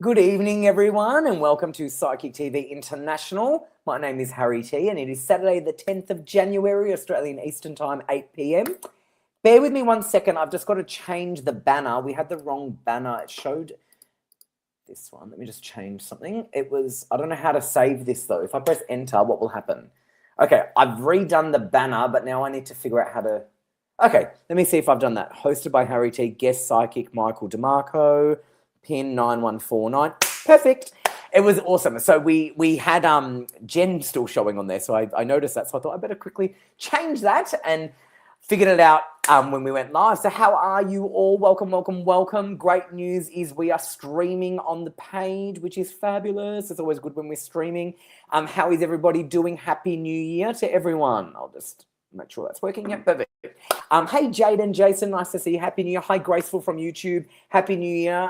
Good evening, everyone, and welcome to Psychic TV International. My name is Harry T, and it is Saturday, the 10th of January, Australian Eastern Time, 8 p.m. Bear with me one second. I've just got to change the banner. We had the wrong banner. It showed this one. Let me just change something. It was, I don't know how to save this, though. If I press enter, what will happen? Okay, I've redone the banner, but now I need to figure out how to... Okay, let me see if I've done that. Hosted by Harry T, guest Psychic Michael Dimarco Pin 9149. Perfect. It was awesome. So we had Jen still showing on there, so I noticed that. So I thought I better quickly change that and figured it out when we went live. So how are you all? Welcome, welcome, welcome. Great news is we are streaming on the page, which is fabulous. It's always good when we're streaming. How is everybody doing? Happy New Year to everyone. I'll just make sure that's working. Yeah, perfect. Hey, Jade and Jason, nice to see you. Happy New Year. Hi, Graceful from YouTube. Happy New Year.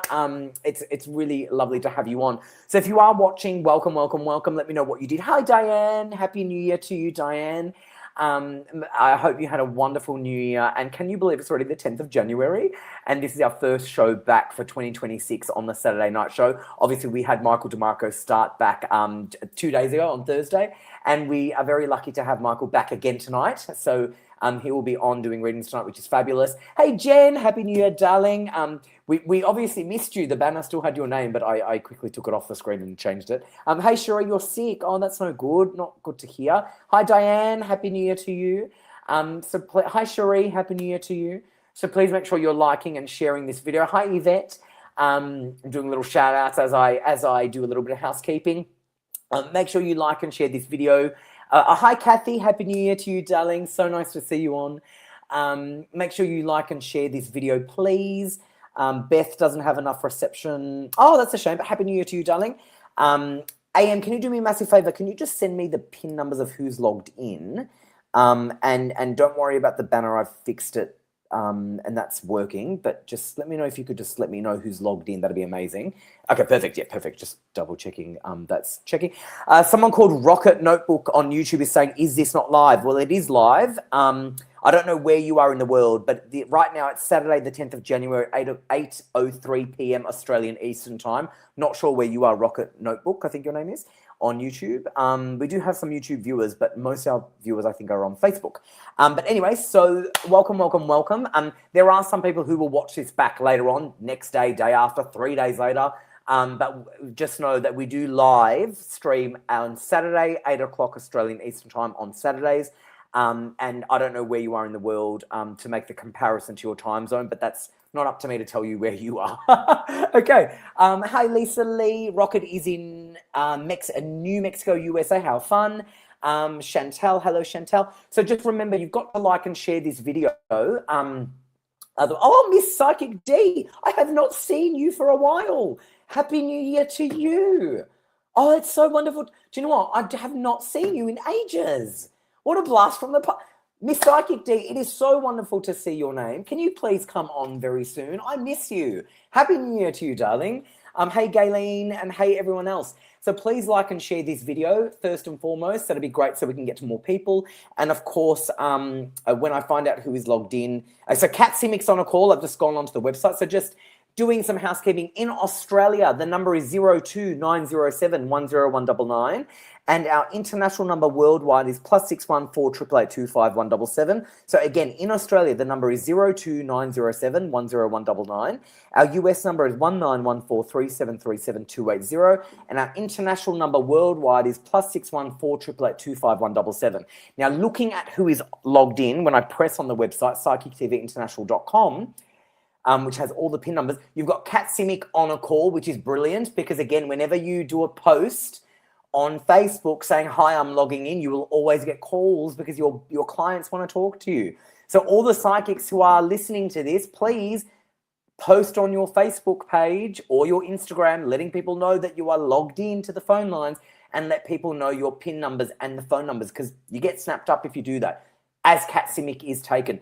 It's really lovely to have you on. So if you are watching, welcome, welcome, welcome. Let me know what you did. Hi, Diane. Happy New Year to you, Diane. I hope you had a wonderful New Year. And can you believe it's already the 10th of January? And this is our first show back for 2026 on the Saturday night show. Obviously, we had Michael Dimarco start back 2 days ago on Thursday. And we are very lucky to have Michael back again tonight. So he will be on doing readings tonight, which is fabulous. Hey, Jen, Happy New Year, darling. We obviously missed you. The banner still had your name, but I quickly took it off the screen and changed it. Hey, Shira, you're sick. Oh, that's no good. Not good to hear. Hi, Diane. Happy New Year to you. Hi, Cherie. Happy New Year to you. So please make sure you're liking and sharing this video. Hi, Yvette. I'm doing little shout outs as I do a little bit of housekeeping. Make sure you like and share this video. Hi, Kathy. Happy New Year to you, darling. So nice to see you on. Make sure you like and share this video, please. Beth doesn't have enough reception. Oh, that's a shame, but Happy New Year to you, darling. AM, can you do me a massive favor? Can you just send me the PIN numbers of who's logged in? And don't worry about the banner. I've fixed it. And that's working, but just let me know if you could just let me know who's logged in. That'd be amazing. Okay, perfect. Yeah, perfect. Just double checking. That's checking. Someone called Rocket Notebook on YouTube is saying, is this not live? Well, it is live. I don't know where you are in the world, but right now it's Saturday, the 10th of January, 8:03 p.m. Australian Eastern Time. Not sure where you are, Rocket Notebook, I think your name is, on YouTube. We do have some YouTube viewers, but most of our viewers, I think, are on Facebook. But anyway, so welcome, welcome, welcome. There are some people who will watch this back later on, next day, day after, 3 days later. But just know that we do live stream on Saturday, 8 o'clock Australian Eastern Time on Saturdays. And I don't know where you are in the world to make the comparison to your time zone, but that's not up to me to tell you where you are. Okay. Hi, Lisa Lee. Rocket is in New Mexico, USA. How fun. Chantel. Hello, Chantel. So just remember, you've got to like and share this video. Oh, Miss Psychic D. I have not seen you for a while. Happy New Year to you. Oh, it's so wonderful. Do you know what? I have not seen you in ages. What a blast from the past. Miss Psychic D, it is so wonderful to see your name. Can you please come on very soon? I miss you. Happy New Year to you, darling. Hey, Gayleen, and hey, everyone else. So please like and share this video first and foremost. That'd be great so we can get to more people. And of course, when I find out who is logged in. So Kat Simic's on a call. I've just gone onto the website. So just doing some housekeeping. In Australia, the number is 02907 10199. And our international number worldwide is +614 888 25177. So again, in Australia, the number is 02907 10199. Our US number is 19143737 and our international number worldwide is +614 888 25177. Now, looking at who is logged in, when I press on the website, psychictvinternational.com, which has all the PIN numbers, you've got Kat Simic on a call, which is brilliant because, again, whenever you do a post on Facebook saying, hi, I'm logging in, you will always get calls because your clients want to talk to you. So all the psychics who are listening to this, please post on your Facebook page or your Instagram, letting people know that you are logged in to the phone lines and let people know your PIN numbers and the phone numbers because you get snapped up if you do that, as Kat Simic is taken.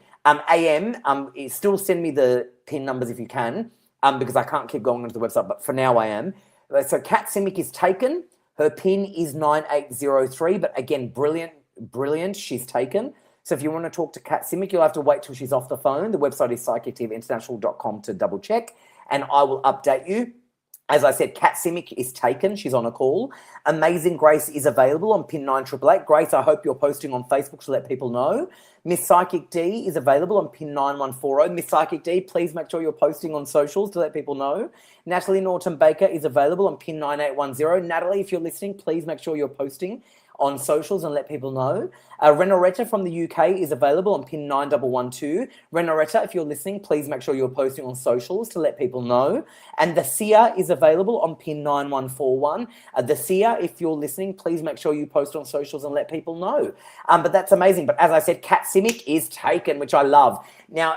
Still send me the PIN numbers if you can because I can't keep going onto the website, but for now I am. So Kat Simic is taken. Her PIN is 9803, but again, brilliant, she's taken. So if you want to talk to Kat Simic, you'll have to wait till she's off the phone. The website is psychictvinternational.com to double check, and I will update you. As I said, Kat Simic is taken. She's on a call. Amazing Grace is available on pin 9888. Grace, I hope you're posting on Facebook to let people know. Miss Psychic D is available on pin 9140. Miss Psychic D, please make sure you're posting on socials to let people know. Natalie Norton Baker is available on pin 9810. Natalie, if you're listening, please make sure you're posting on socials and let people know. Renoretta from the UK is available on pin 9112. Renoretta, if you're listening, please make sure you're posting on socials to let people know. And the Sia is available on pin 9141. The Sia, if you're listening, please make sure you post on socials and let people know. But that's amazing. But as I said, Kat Simic is taken, which I love. Now,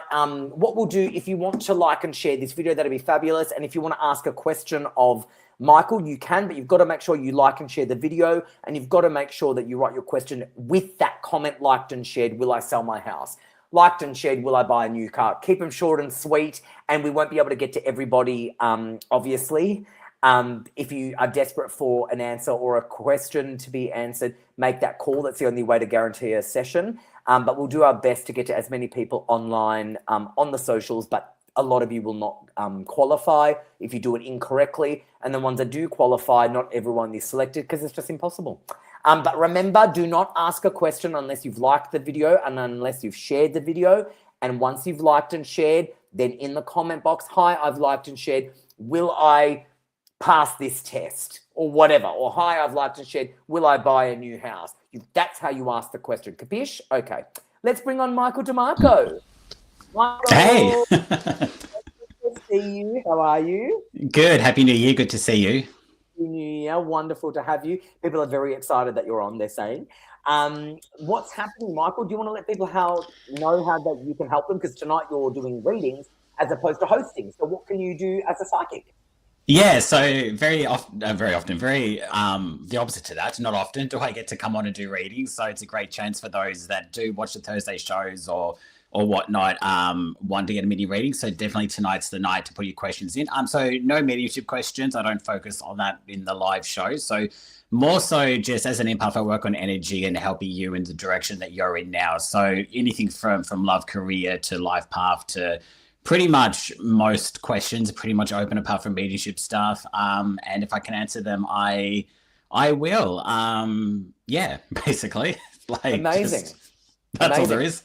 what we'll do, if you want to like and share this video, that'd be fabulous. And if you want to ask a question of Michael, you can, but you've got to make sure you like and share the video, and you've got to make sure that you write your question with that comment, liked and shared, will I sell my house? Liked and shared, will I buy a new car? Keep them short and sweet, and we won't be able to get to everybody, obviously. If you are desperate for an answer or a question to be answered, make that call. That's the only way to guarantee a session. But we'll do our best to get to as many people online on the socials, but a lot of you will not qualify if you do it incorrectly. And the ones that do qualify, not everyone is selected because it's just impossible. But remember, do not ask a question unless you've liked the video and unless you've shared the video. And once you've liked and shared, then in the comment box, hi, I've liked and shared. Will I pass this test? Or whatever. Or hi, I've liked and shared. Will I buy a new house? That's how you ask the question. Capiche? Okay. Let's bring on Michael Dimarco. Michael, hey. Good to see you. How are you? Good. Happy New Year. Good to see you. Happy New Year. Wonderful to have you. People are very excited that you're on, they're saying. What's happening, Michael? Do you want to let people know how that you can help them? Because tonight you're doing readings as opposed to hosting. So what can you do as a psychic? Yeah, so very often, the opposite to that. Not often do I get to come on and do readings. So it's a great chance for those that do watch the Thursday shows or whatnot, want to get a mini reading. So definitely tonight's the night to put your questions in. So no mediumship questions. I don't focus on that in the live show. So more so just as an empath, I work on energy and helping you in the direction that you're in now. So anything from love, career to life path to pretty much most questions are pretty much open apart from mediumship stuff. And if I can answer them, I will. Yeah, basically. Amazing. That's all there is.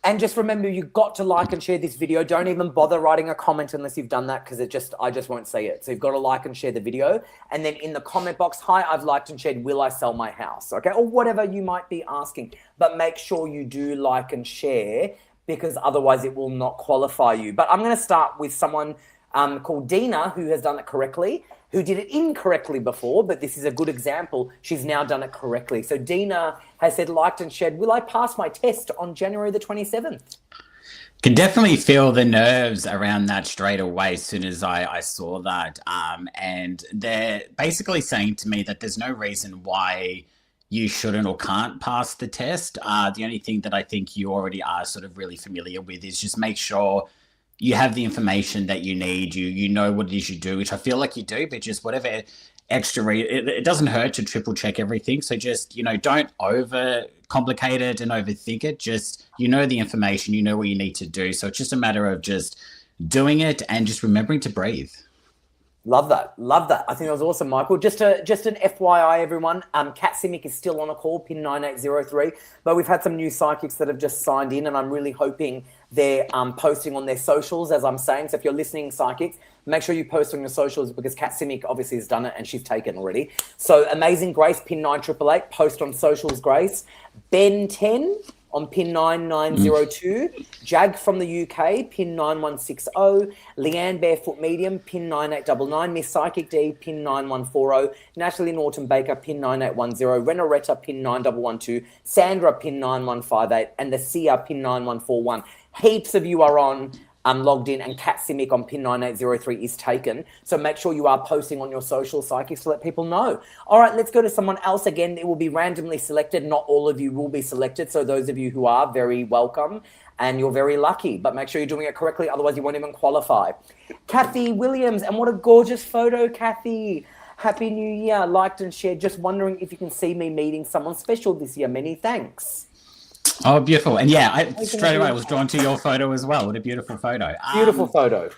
And just remember, you've got to like and share this video. Don't even bother writing a comment unless you've done that, because I just won't see it. So you've got to like and share the video. And then in the comment box, hi, I've liked and shared, will I sell my house? Okay, or whatever you might be asking. But make sure you do like and share, because otherwise it will not qualify you. But I'm going to start with someone called Dina, who has done it correctly, who did it incorrectly before, but this is a good example. She's now done it correctly. So Dina has said, liked and shared, will I pass my test on January the 27th? Can definitely feel the nerves around that straight away as soon as I saw that. And they're basically saying to me that there's no reason why you shouldn't or can't pass the test. The only thing that I think you already are sort of really familiar with is just make sure you have the information that you need, you know what it is you do, which I feel like you do, but just whatever extra, it doesn't hurt to triple check everything. So just, don't over complicate it and overthink it. Just, the information, you know what you need to do. So it's just a matter of just doing it and just remembering to breathe. Love that. Love that. I think that was awesome, Michael. Just an FYI, everyone, Kat Simic is still on a call, pin 9803, but we've had some new psychics that have just signed in, and I'm really hoping they're posting on their socials, as I'm saying. So if you're listening, psychics, make sure you post on your socials, because Kat Simic obviously has done it and she's taken already. So Amazing Grace, pin 9888, post on socials, Grace. Ben 10 on pin 9902, Jag from the UK, pin 9160, Leanne Barefoot Medium, pin 9899, Miss Psychic D, pin 9140, Natalie Norton Baker, pin 9810, Renoretta, pin 9112, Sandra, pin 9158, and the Sia, pin 9141. Heaps of you are on logged in, and Kat Simic on pin 9803 is taken. So make sure you are posting on your social, psychics, to let people know. All right, let's go to someone else again. It will be randomly selected. Not all of you will be selected. So those of you who are, very welcome, and you're very lucky. But make sure you're doing it correctly. Otherwise, you won't even qualify. Kathy Williams, and what a gorgeous photo, Kathy. Happy New Year. Liked and shared. Just wondering if you can see me meeting someone special this year. Many thanks. Oh, beautiful. And yeah, straight away I was drawn to your photo as well. What a beautiful photo. Beautiful photo.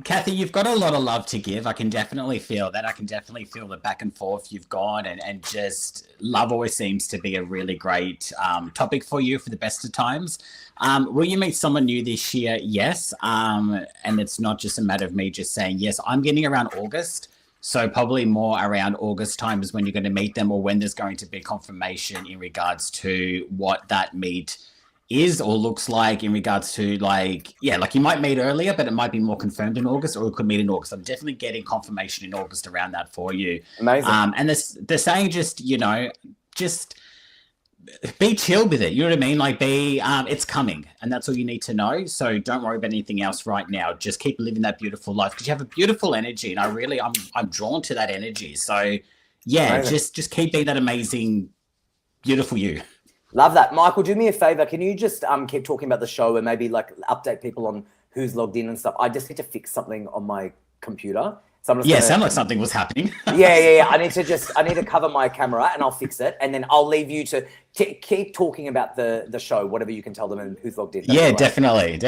Kathy, you've got a lot of love to give. I can definitely feel that. I can definitely feel the back and forth you've gone, and just love always seems to be a really great topic for you for the best of times. Will you meet someone new this year? Yes. And it's not just a matter of me just saying yes. I'm getting around August. So probably more around August time is when you're going to meet them, or when there's going to be confirmation in regards to what that meet is or looks like, in regards to like you might meet earlier, but it might be more confirmed in August, or it could meet in August. I'm definitely getting confirmation in August around that for you. Amazing. And they're saying just be chill with it. You know what I mean? Like it's coming, and that's all you need to know. So don't worry about anything else right now. Just keep living that beautiful life, because you have a beautiful energy, and I'm drawn to that energy. So yeah, amazing. just keep being that amazing, beautiful you. Love that. Michael, do me a favor. Can you just keep talking about the show and maybe like update people on who's logged in and stuff? I just need to fix something on my computer. So sound like something was happening. Yeah. I need to cover my camera, and I'll fix it. And then I'll leave you to keep talking about the show, whatever you can tell them and who's logged in. Yeah, definitely.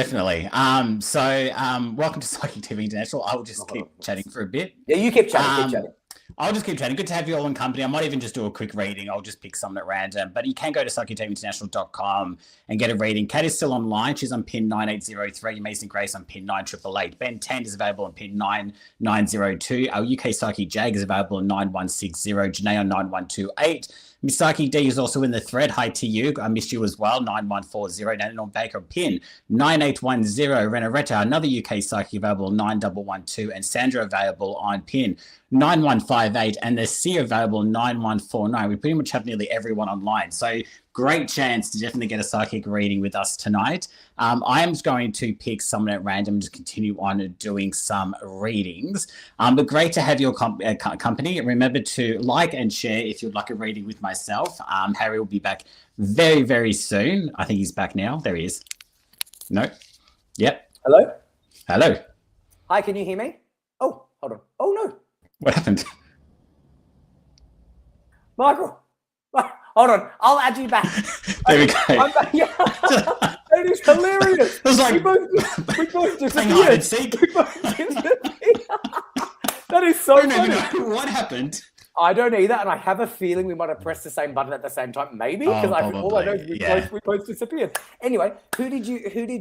So welcome to Psychic TV International. I will just keep chatting for a bit. Yeah, you keep chatting. I'll just keep chatting. Good to have you all in company. I might even just do a quick reading. I'll just pick something at random. But you can go to psychictvinternational.com and get a reading. Kat is still online. She's on pin 9803. Amazing Grace on pin 9888. Ben 10 is available on pin 9902. Our UK Psychic Jag is available on 9160. Janae on 9128. Miss Psychic D is also in the thread. Hi to you. I missed you as well. 9140. Daniel Baker pin 9810. Renaretta, another UK Psychic, available on 9112. And Sandra available on pin 9158. And the C available 9149. We pretty much have nearly everyone online. So great chance to definitely get a psychic reading with us tonight. I am going to pick someone at random to continue on doing some readings. But great to have your company. Remember to like and share if you'd like a reading with myself. Harry will be back very, very soon. I think he's back now. There he is. No. Yep. Hello. Hi, can you hear me? Oh, hold on. Oh, no. What happened? Michael. Hold on, I'll add you back. There we go. I'm back. Yeah. That is hilarious. It was like, we both disappeared. That is so funny. What happened? I don't either, and I have a feeling we might have pressed the same button at the same time, maybe, because all I know is we both disappeared. Anyway, who did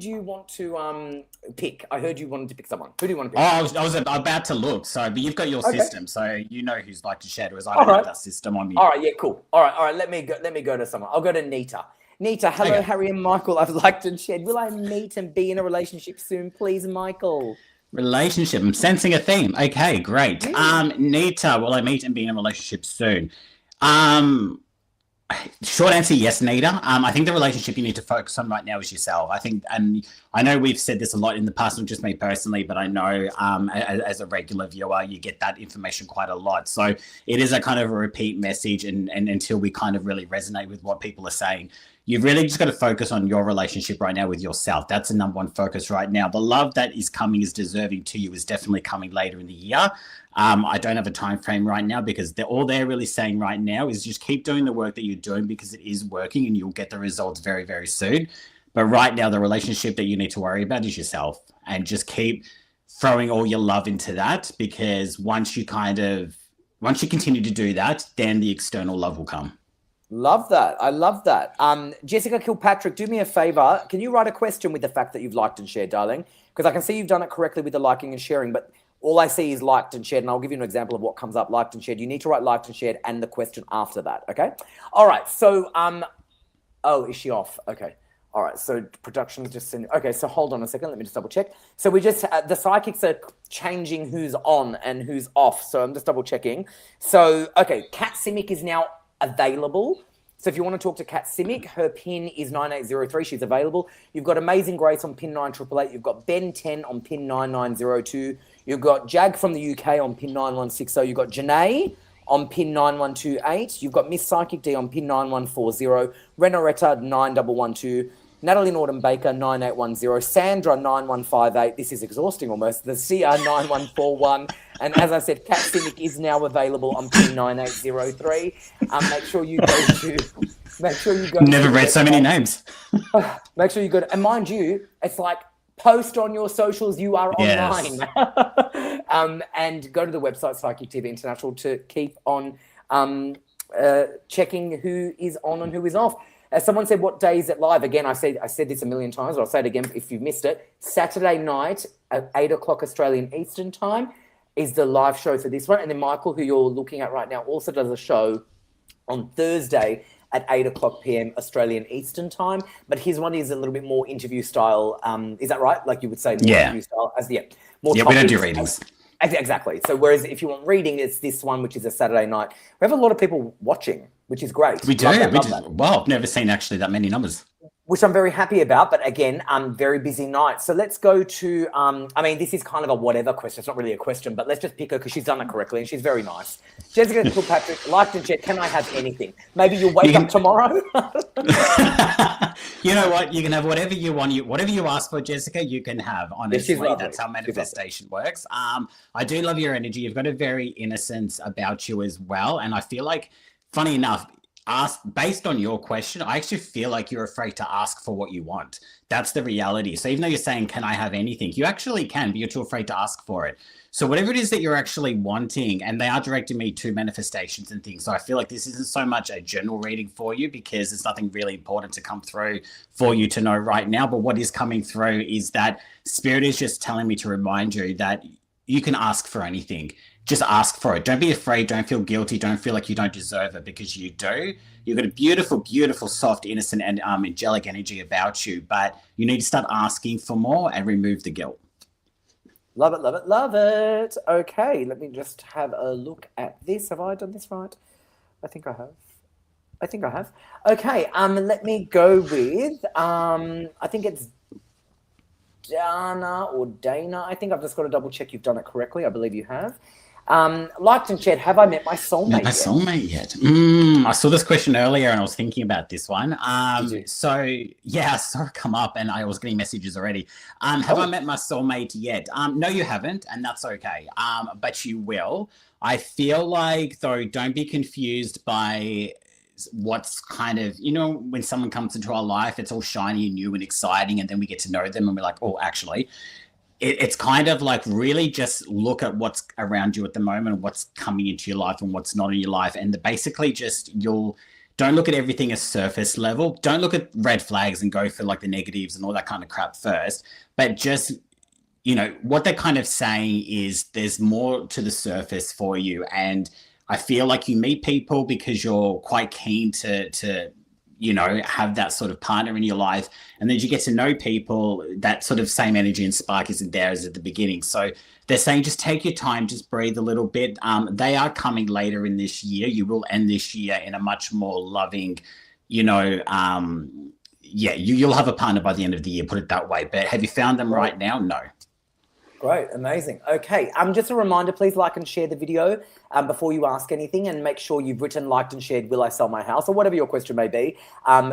you want to pick? I heard you wanted to pick someone. Who do you want to pick? Oh, I was about to look. So, but you've got your system, so you know who's like to shadow. As I don't have that system on me. All right, yeah, cool. All right. Let me go to someone. I'll go to Nita. Nita, hello, okay. Harry and Michael. I've liked and shared. Will I meet and be in a relationship soon, please, Michael? Relationship. I'm sensing a theme. Okay, great. Nita, will I meet and be in a relationship soon? Short answer, yes, Nita. I think the relationship you need to focus on right now is yourself. I think, and I know we've said this a lot in the past, not just me personally, but I know as a regular viewer, you get that information quite a lot. So it is a kind of a repeat message, and until we kind of really resonate with what people are saying, you've really just got to focus on your relationship right now with yourself. That's the number one focus right now. The love that is coming, is deserving to you, is definitely coming later in the year. I don't have a time frame right now, because all they're really saying right now is just keep doing the work that you're doing, because it is working and you'll get the results very, very soon. But right now, the relationship that you need to worry about is yourself, and just keep throwing all your love into that, because once you continue to do that, then the external love will come. Love that. I love that. Jessica Kilpatrick, do me a favor. Can you write a question with the fact that you've liked and shared, darling? Because I can see you've done it correctly with the liking and sharing, but all I see is liked and shared, and I'll give you an example of what comes up, liked and shared. You need to write liked and shared and the question after that, okay? All right, so, oh, is she off? Okay. All right, so production's just sending, okay, so hold on a second, let me just double check. So we just, the psychics are changing who's on and who's off, so I'm just double checking. So, okay, Kat Simic is now available. So if you want to talk to Kat Simic, her pin is 9803. She's available. You've got Amazing Grace on pin 9888. You've got Ben 10 on pin 9902. You've got Jag from the UK on pin 9160. You've got Janae on pin 9128. You've got Miss Psychic D on pin 9140. Renoretta 9112. Natalie Norton Baker 9810. Sandra 9158. This is exhausting almost. The CR 9141. And as I said, Kat Simic is now available on pin 9803. Make sure you go. Never read so many names. Make sure you go. And mind you, it's like post on your socials you are Yes. online. And go to the website Psychic TV International to keep on checking who is on and who is off. As someone said, what day is it live? Again, I said this a million times, but I'll say it again if you've missed it. Saturday night at 8 o'clock Australian Eastern Time is the live show for this one. And then Michael, who you're looking at right now, also does a show on Thursday at 8 o'clock p.m. Australian Eastern Time. But his one is a little bit more interview style. Is that right? Like you would say, more interview style. More we don't do readings. Exactly. So whereas if you want reading, it's this one, which is a Saturday night. We have a lot of people watching, which is great. We do. Well, I've never seen actually that many numbers. Which I'm very happy about, but again, very busy night. So let's go to, I mean, this is kind of a whatever question. It's not really a question, but let's just pick her because she's done it correctly and she's very nice. Jessica Kilpatrick, liked and shared, can I have anything? Maybe you'll wake up tomorrow. You know what? You can have whatever you want. Whatever you ask for, Jessica, you can have. Honestly, that's how manifestation works. I do love your energy. You've got a very innocence about you as well. And I feel like, funny enough, based on your question, I actually feel like you're afraid to ask for what you want. That's the reality. So even though you're saying, can I have anything? You actually can, but you're too afraid to ask for it. So whatever it is that you're actually wanting, and they are directing me to manifestations and things. So I feel like this isn't so much a general reading for you because there's nothing really important to come through for you to know right now. But what is coming through is that Spirit is just telling me to remind you that you can ask for anything. Just ask for it. Don't be afraid. Don't feel guilty. Don't feel like you don't deserve it because you do. You've got a beautiful, beautiful, soft, innocent, and angelic energy about you. But you need to start asking for more and remove the guilt. Love it, love it, love it. Okay, let me just have a look at this. Have I done this right? I think I have. Okay, let me go with, I think it's Dana or Dana. I think I've just got to double check you've done it correctly. I believe you have. Liked and shared, have I met my soulmate yet? I saw this question earlier and I was thinking about this one. So yeah, I saw it come up and I was getting messages already. Have I met my soulmate yet? No, you haven't, and that's okay. But you will. I feel like, though, don't be confused by what's kind of, when someone comes into our life, it's all shiny and new and exciting, and then we get to know them and we're like, oh, actually, it's kind of like really just look at what's around you at the moment, what's coming into your life and what's not in your life. And basically just don't look at everything as surface level. Don't look at red flags and go for like the negatives and all that kind of crap first. But just, what they're kind of saying is there's more to the surface for you. And I feel like you meet people because you're quite keen to have that sort of partner in your life. And then you get to know people, that sort of same energy and spark isn't there as at the beginning. So they're saying, just take your time, just breathe a little bit. They are coming later in this year. You will end this year in a much more loving, you'll have a partner by the end of the year, put it that way. But have you found them right now? No. Great, amazing. Okay, just a reminder, please like and share the video before you ask anything, and make sure you've written, liked and shared, will I sell my house, or whatever your question may be.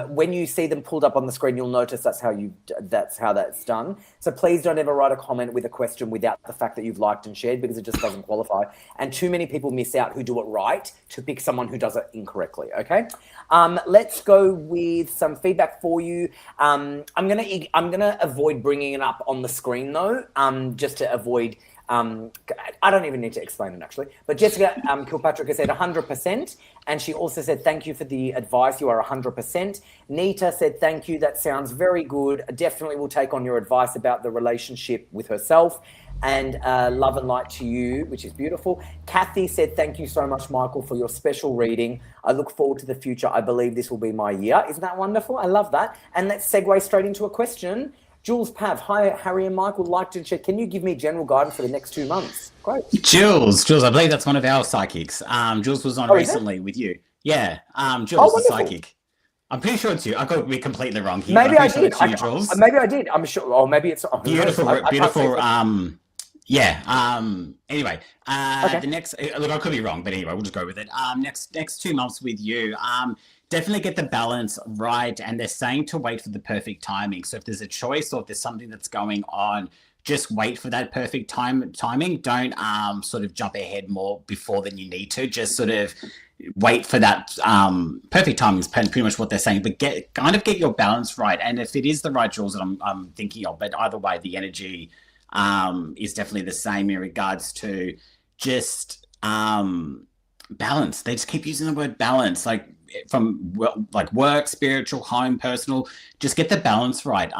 When you see them pulled up on the screen, you'll notice that's how that's done. So please don't ever write a comment with a question without the fact that you've liked and shared, because it just doesn't qualify. And too many people miss out who do it right to pick someone who does it incorrectly, okay? Let's go with some feedback for you. I'm gonna avoid bringing it up on the screen though, just to avoid, I don't even need to explain it actually, but Jessica Kilpatrick has said 100%, and she also said thank you for the advice, you are 100%. Nita said thank you, that sounds very good, definitely will take on your advice about the relationship with herself, and love and light to you, which is beautiful. Kathy said thank you so much, Michael, for your special reading. I look forward to the future. I believe this will be my year. Isn't that wonderful? I love that. And let's segue straight into a question. Jules Pav, hi, Harry and Michael, liked and shared. Can you give me general guidance for the next 2 months? Great. Jules, I believe that's one of our psychics. Jules was on recently with you. Yeah, Jules, the psychic. I'm pretty sure it's you. I could be completely wrong here. Maybe I did. Maybe I did. I'm sure. Or maybe it's beautiful. Anyway, okay. The next, look, I could be wrong, but anyway, we'll just go with it. Next 2 months with you. Definitely get the balance right. And they're saying to wait for the perfect timing. So if there's a choice or if there's something that's going on, just wait for that perfect timing. Don't sort of jump ahead more before than you need to. Just sort of wait for that perfect timing is pretty much what they're saying. But get your balance right. And if it is the right jewels that I'm thinking of, but either way, the energy is definitely the same in regards to just balance. They just keep using the word balance, like from like work, spiritual, home, personal. Just get the balance right.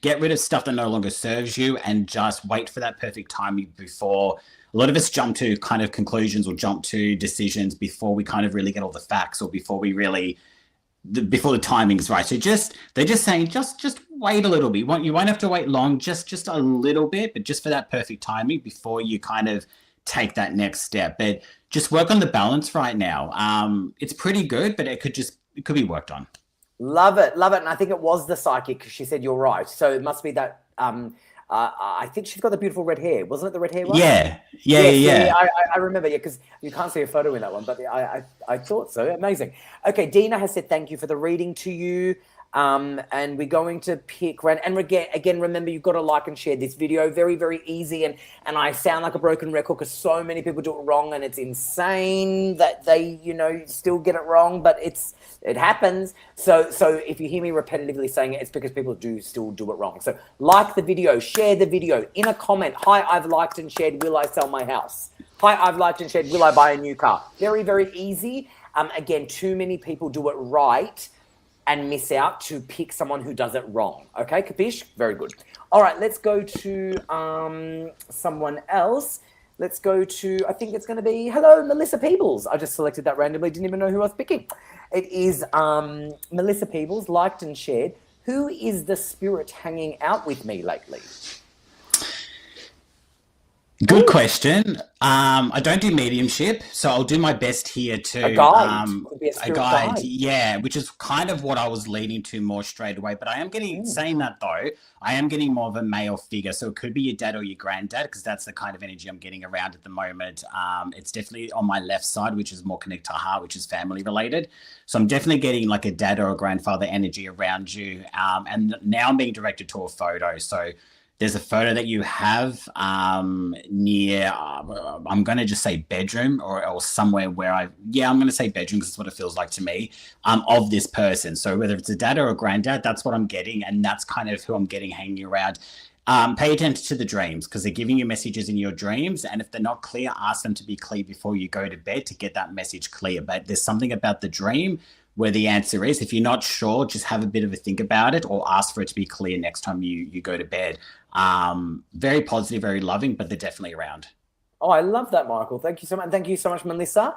Get rid of stuff that no longer serves you, and just wait for that perfect timing before. A lot of us jump to kind of conclusions or jump to decisions before we kind of really get all the facts, or before the timing's right. So they're just saying just wait a little bit. You won't have to wait long, just a little bit, but just for that perfect timing before you kind of take that next step. But just work on the balance right now. It's pretty good, but it could be worked on. Love it. And I think it was the psychic, because she said you're right. So it must be that. I think she's got the beautiful red hair. Wasn't it the red hair one? Yeah. I remember. Yeah, because you can't see a photo in that one, but I thought so. Amazing. Okay, Dina has said thank you for the reading to you. And we're going to pick and again, remember, you've got to like and share this video. Very, very easy. And I sound like a broken record because so many people do it wrong, and it's insane that they, still get it wrong, but it happens. So if you hear me repetitively saying it, it's because people do still do it wrong. So like the video, share the video, in a comment, hi, I've liked and shared, will I sell my house? Hi, I've liked and shared, will I buy a new car? Very, very easy. Again, too many people do it right and miss out to pick someone who does it wrong. Okay, capiche? Very good. All right, let's go to someone else. Let's go to, I think it's going to be, hello, Melissa Peebles. I just selected that randomly, didn't even know who I was picking. It is Melissa Peebles, liked and shared. Who is the spirit hanging out with me lately? Good question. I don't do mediumship, so I'll do my best here to a guide. Could be a guide. Yeah, which is kind of what I was leading to more straight away. But I am saying that though, I am getting more of a male figure, so it could be your dad or your granddad, because that's the kind of energy I'm getting around at the moment. It's definitely on my left side, which is more connected to heart, which is family related. So I'm definitely getting like a dad or a grandfather energy around you. And now I'm being directed to a photo. So there's a photo that you have near, I'm going to just say bedroom or somewhere where I'm going to say bedroom because it's what it feels like to me, of this person. So whether it's a dad or a granddad, that's what I'm getting. And that's kind of who I'm getting hanging around. Pay attention to the dreams, because they're giving you messages in your dreams. And if they're not clear, ask them to be clear before you go to bed to get that message clear. But there's something about the dream where the answer is, if you're not sure, just have a bit of a think about it, or ask for it to be clear next time you go to bed. Very positive, very loving, but they're definitely around. Oh, I love that, Michael. Thank you so much. Thank you so much, Melissa.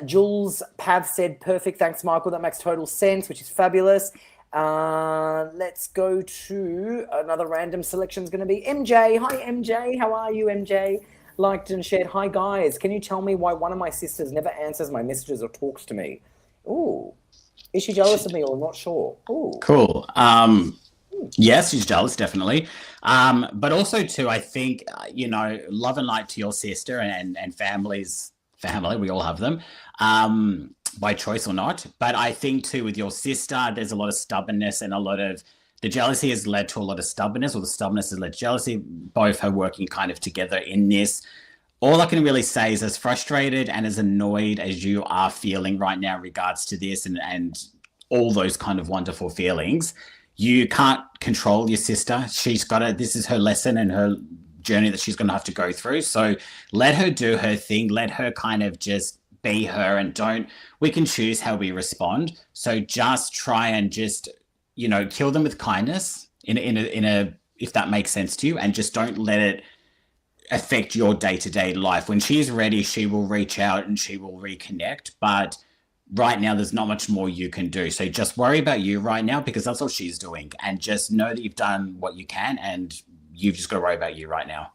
Jules Pav said, perfect. Thanks, Michael. That makes total sense, which is fabulous. Let's go to another random selection. Is going to be MJ. Hi, MJ. How are you, MJ? Liked and shared. Hi, guys. Can you tell me why one of my sisters never answers my messages or talks to me? Ooh. Is she jealous of me or not sure? Ooh. Cool. Yes, she's jealous, definitely. But also, too, I think, love and light to your sister and family. We all have them, by choice or not. But I think, too, with your sister, there's a lot of stubbornness, and a lot of the jealousy has led to a lot of stubbornness, or the stubbornness has led to jealousy. Both are working kind of together in this. All I can really say is, as frustrated and as annoyed as you are feeling right now in regards to this and all those kind of wonderful feelings, you can't control your sister. This is her lesson and her journey that she's going to have to go through. So let her do her thing. Let her kind of just be her, and we can choose how we respond. So just try and just, kill them with kindness in a, if that makes sense to you, and just don't let it affect your day-to-day life. When she's ready, she will reach out and she will reconnect. But right now, there's not much more you can do. So just worry about you right now, because that's all she's doing. And just know that you've done what you can, and you've just got to worry about you right now.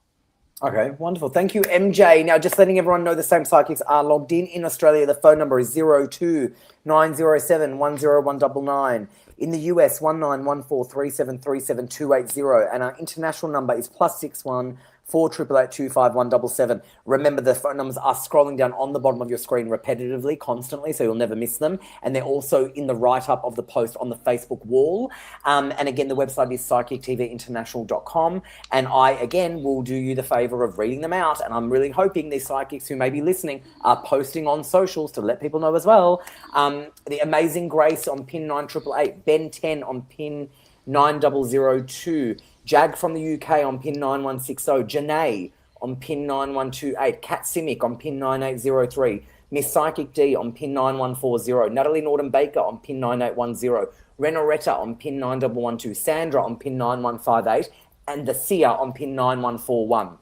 Okay, wonderful. Thank you, MJ. Now, just letting everyone know, the same psychics are logged in Australia. The phone number is 02 907-10199. In the US, 19143737 and our international number is +61 488825177. Remember, the phone numbers are scrolling down on the bottom of your screen repetitively, constantly, so you'll never miss them. And they're also in the write-up of the post on the Facebook wall. And again, the website is psychictvinternational.com. And I, again, will do you the favor of reading them out. And I'm really hoping these psychics who may be listening are posting on socials to let people know as well. The Amazing Grace on pin 9888, Ben 10 on pin 9002, Jag from the UK on pin 9160, Janae on pin 9128, Kat Simic on pin 9803, Miss Psychic D on pin 9140, Natalie Norton Baker on pin 9810, Renoretta on pin 9112, Sandra on pin 9158, and the Sia on pin 9141.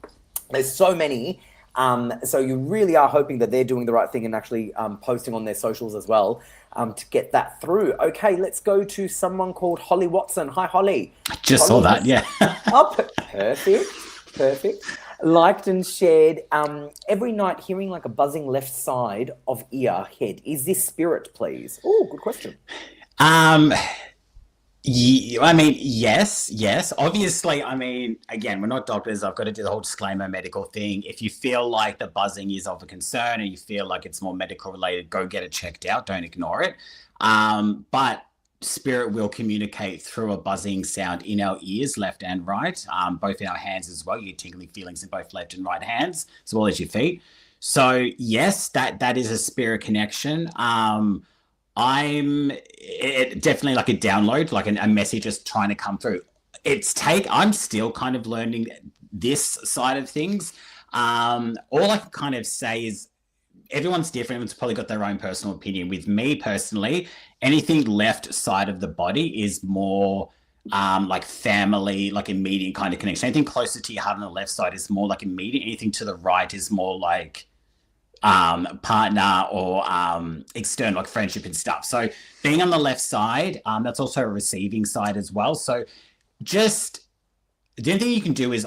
There's so many. So you really are hoping that they're doing the right thing and actually posting on their socials as well to get that through. Okay, let's go to someone called Holly Watson. Hi, Holly. I just saw that, yeah. Oh, perfect. Liked and shared. Every night hearing like a buzzing left side of ear head. Is this spirit, please? Oh, good question. I mean, yes. Obviously, I mean, again, we're not doctors. I've got to do the whole disclaimer medical thing. If you feel like the buzzing is of a concern and you feel like it's more medical related, go get it checked out. Don't ignore it. But spirit will communicate through a buzzing sound in our ears, left and right, both in our hands as well. You get tingling feelings in both left and right hands, as well as your feet. So yes, that is a spirit connection. Definitely like a download, like a message is trying to come through. I'm still kind of learning this side of things. All I can kind of say is everyone's different. Everyone's probably got their own personal opinion. With me personally, anything left side of the body is more like family, like immediate kind of connection. Anything closer to your heart on the left side is more like immediate. Anything to the right is more like partner or external, like friendship and stuff. So being on the left side, that's also a receiving side as well. So just the only thing you can do is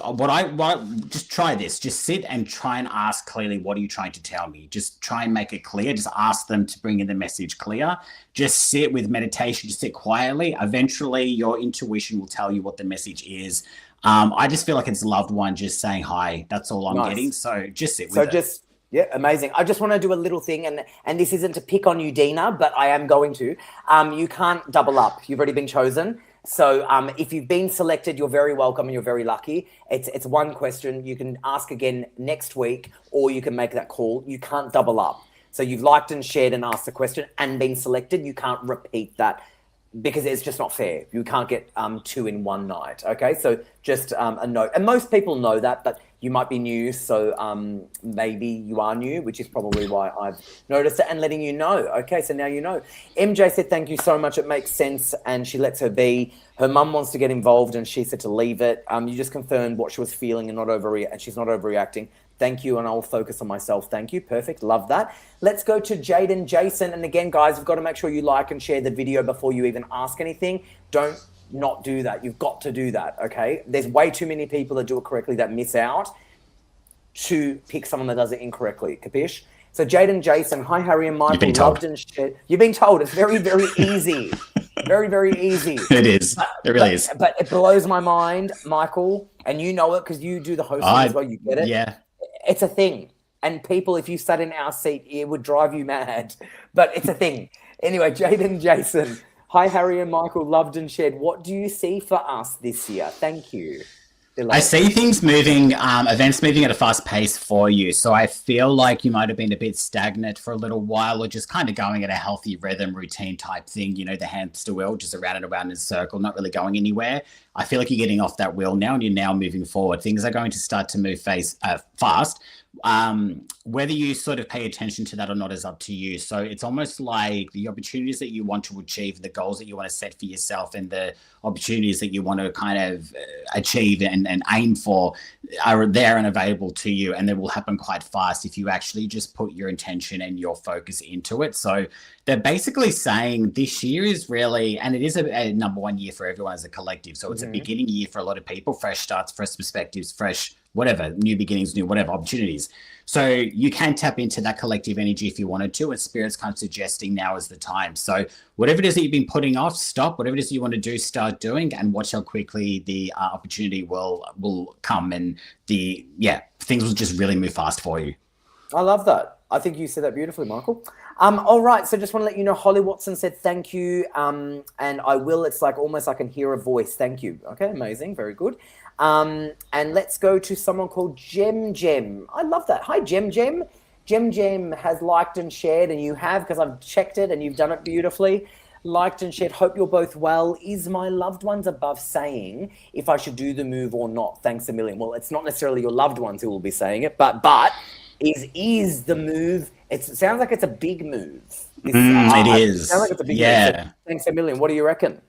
just try this. Just sit and try and ask clearly, what are you trying to tell me? Just try and make it clear. Just ask them to bring in the message clear. Just sit with meditation, just sit quietly. Eventually your intuition will tell you what the message is. I just feel like it's a loved one just saying hi. That's all I'm getting. So just sit with it. Yeah, amazing. I just want to do a little thing, and this isn't to pick on you, Dina, but I am going to. You can't double up. You've already been chosen. So if you've been selected, you're very welcome and you're very lucky. It's one question. You can ask again next week, or you can make that call. You can't double up. So you've liked and shared and asked the question and been selected. You can't repeat that because it's just not fair. You can't get two in one night. Okay, so just a note. And most people know that, but you might be new, so maybe you are new, which is probably why I've noticed it and letting you know. Okay, so now you know. MJ said, thank you so much. It makes sense, and she lets her be. Her mum wants to get involved, and she said to leave it. You just confirmed what she was feeling and she's not overreacting. Thank you, and I'll focus on myself. Thank you. Perfect. Love that. Let's go to Jaden Jason. And again, guys, you've got to make sure you like and share the video before you even ask anything. Don't not do that. You've got to do that, okay? There's way too many people that do it correctly that miss out to pick someone that does it incorrectly. Capish? So Jaden Jason, hi, Harry and Michael. You've been told. You've been told. It's very, very easy. Very, very easy. It is. It really is. But it blows my mind, Michael, and you know it because you do the hosting as well. You get it? Yeah. It's a thing. And people, if you sat in our seat, it would drive you mad. But it's a thing. Anyway, Jaden Jason. Hi, Harry and Michael. Loved and shared. What do you see for us this year? Thank you. I see things moving, events moving at a fast pace for you. So I feel like you might have been a bit stagnant for a little while, or just kind of going at a healthy rhythm, routine type thing. You know, the hamster wheel, just around and around in a circle, not really going anywhere. I feel like you're getting off that wheel now, and you're now moving forward. Things are going to start to move fast. Whether you sort of pay attention to that or not is up to you. So it's almost like the opportunities that you want to achieve, the goals that you want to set for yourself, and the opportunities that you want to kind of achieve and aim for are there and available to you. And they will happen quite fast if you actually just put your intention and your focus into it. So they're basically saying this year is really, and it is a number one year for everyone as a collective. So it's a beginning year for a lot of people, fresh starts, fresh perspectives, fresh whatever, new beginnings, new whatever, opportunities. So you can tap into that collective energy if you wanted to, and Spirit's kind of suggesting now is the time. So whatever it is that you've been putting off, stop. Whatever it is that you want to do, start doing, and watch how quickly the opportunity will come, and things will just really move fast for you. I love that. I think you said that beautifully, Michael. All right, so just want to let you know, Holly Watson said thank you, and I will. It's like almost I can hear a voice. Thank you. Okay, amazing, very good. And let's go to someone called Gem. I love that. Hi, Gem. Gem has liked and shared, and you have, because I've checked it, and you've done it beautifully. Liked and shared. Hope you're both well. Is my loved ones above saying if I should do the move or not? Thanks a million. Well, it's not necessarily your loved ones who will be saying it, but is the move? It sounds like it's a big move. It is. It sounds like it's a big move. So thanks a million. What do you reckon?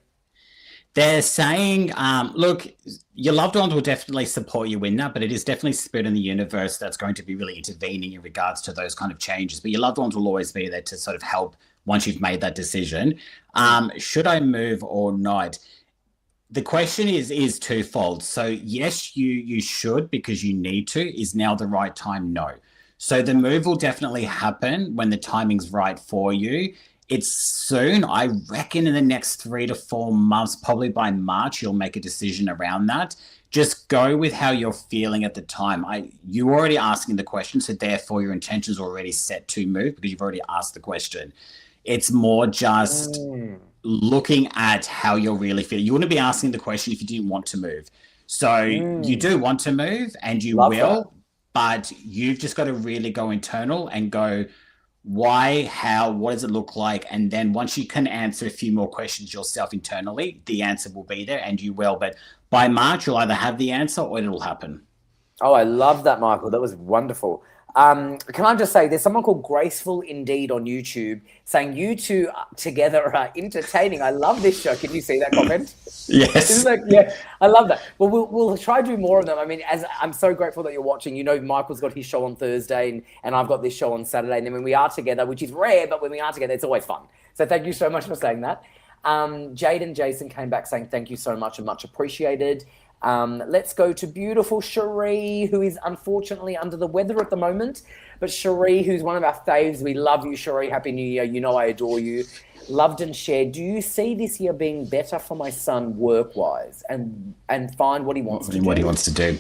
They're saying, look, your loved ones will definitely support you in that, but it is definitely spirit in the universe that's going to be really intervening in regards to those kind of changes. But your loved ones will always be there to sort of help once you've made that decision. Should I move or not? The question is twofold. So yes, you should, because you need to. Is now the right time? No. So the move will definitely happen when the timing's right for you. It's soon. I reckon in the next 3 to 4 months, probably by March, you'll make a decision around that. Just go with how you're feeling at the time. You're already asking the question, so therefore your intentions are already set to move because you've already asked the question. It's more just looking at how you're really feeling. You wouldn't be asking the question if you didn't want to move. So you do want to move, and you will, but you've just got to really go internal and go, why, how, what does it look like? And then once you can answer a few more questions yourself internally, the answer will be there, and you will. But by March, you'll either have the answer or it'll happen. Oh, I love that, Michael. That was wonderful. Can I just say, there's someone called Graceful Indeed on YouTube saying you two together are entertaining. I love this show. Can you see that comment? Yes. Yeah, I love that. Well, we'll try to do more of them. I mean, as I'm so grateful that you're watching. You know, Michael's got his show on Thursday, and I've got this show on Saturday. And then when we are together, which is rare, but when we are together, it's always fun. So thank you so much for saying that. Jade and Jason came back saying thank you so much and much appreciated. Let's go to beautiful Cherie, who is unfortunately under the weather at the moment. But Cherie, who's one of our faves, we love you, Cherie. Happy New Year. You know I adore you. Loved and shared. Do you see this year being better for my son work-wise and find what he wants to do? What he wants to do.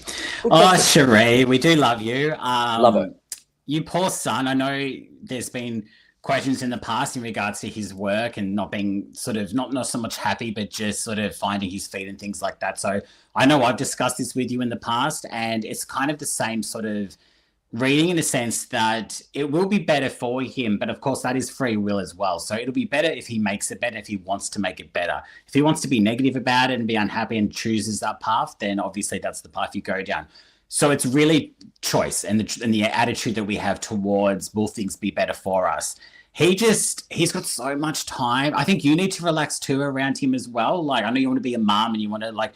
Oh, Cherie, we do love you. Love it. You poor son. I know there's been questions in the past in regards to his work and not being sort of not so much happy, but just sort of finding his feet and things like that. So I know I've discussed this with you in the past, and it's kind of the same sort of reading in the sense that it will be better for him, but of course that is free will as well. So it'll be better if he makes it better, if he wants to make it better. If he wants to be negative about it and be unhappy and chooses that path, then obviously that's the path you go down. So it's really choice and the attitude that we have towards will things be better for us. He's got so much time. I think you need to relax too around him as well. Like, I know you want to be a mom and you want to like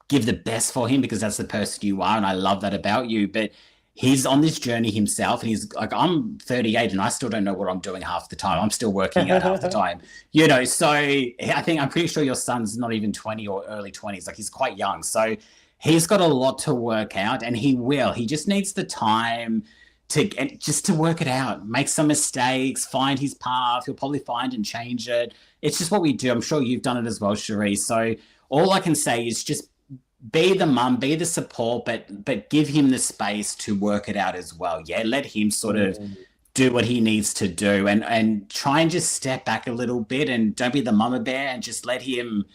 give the best for him because that's the person you are, and I love that about you. But he's on this journey himself, and he's like, I'm 38 and I still don't know what I'm doing half the time. I'm still working out half the time, you know. So I'm pretty sure your son's not even 20 or early 20s. Like, he's quite young. So he's got a lot to work out, and he just needs the time to work it out, make some mistakes, find his path. He'll probably find and change it. It's just what we do. I'm sure you've done it as well, Cherie. So all I can say is just be the mum, be the support, but give him the space to work it out as well. Yeah, let him sort of do what he needs to do, and try and just step back a little bit, and don't be the mama bear, and just let him,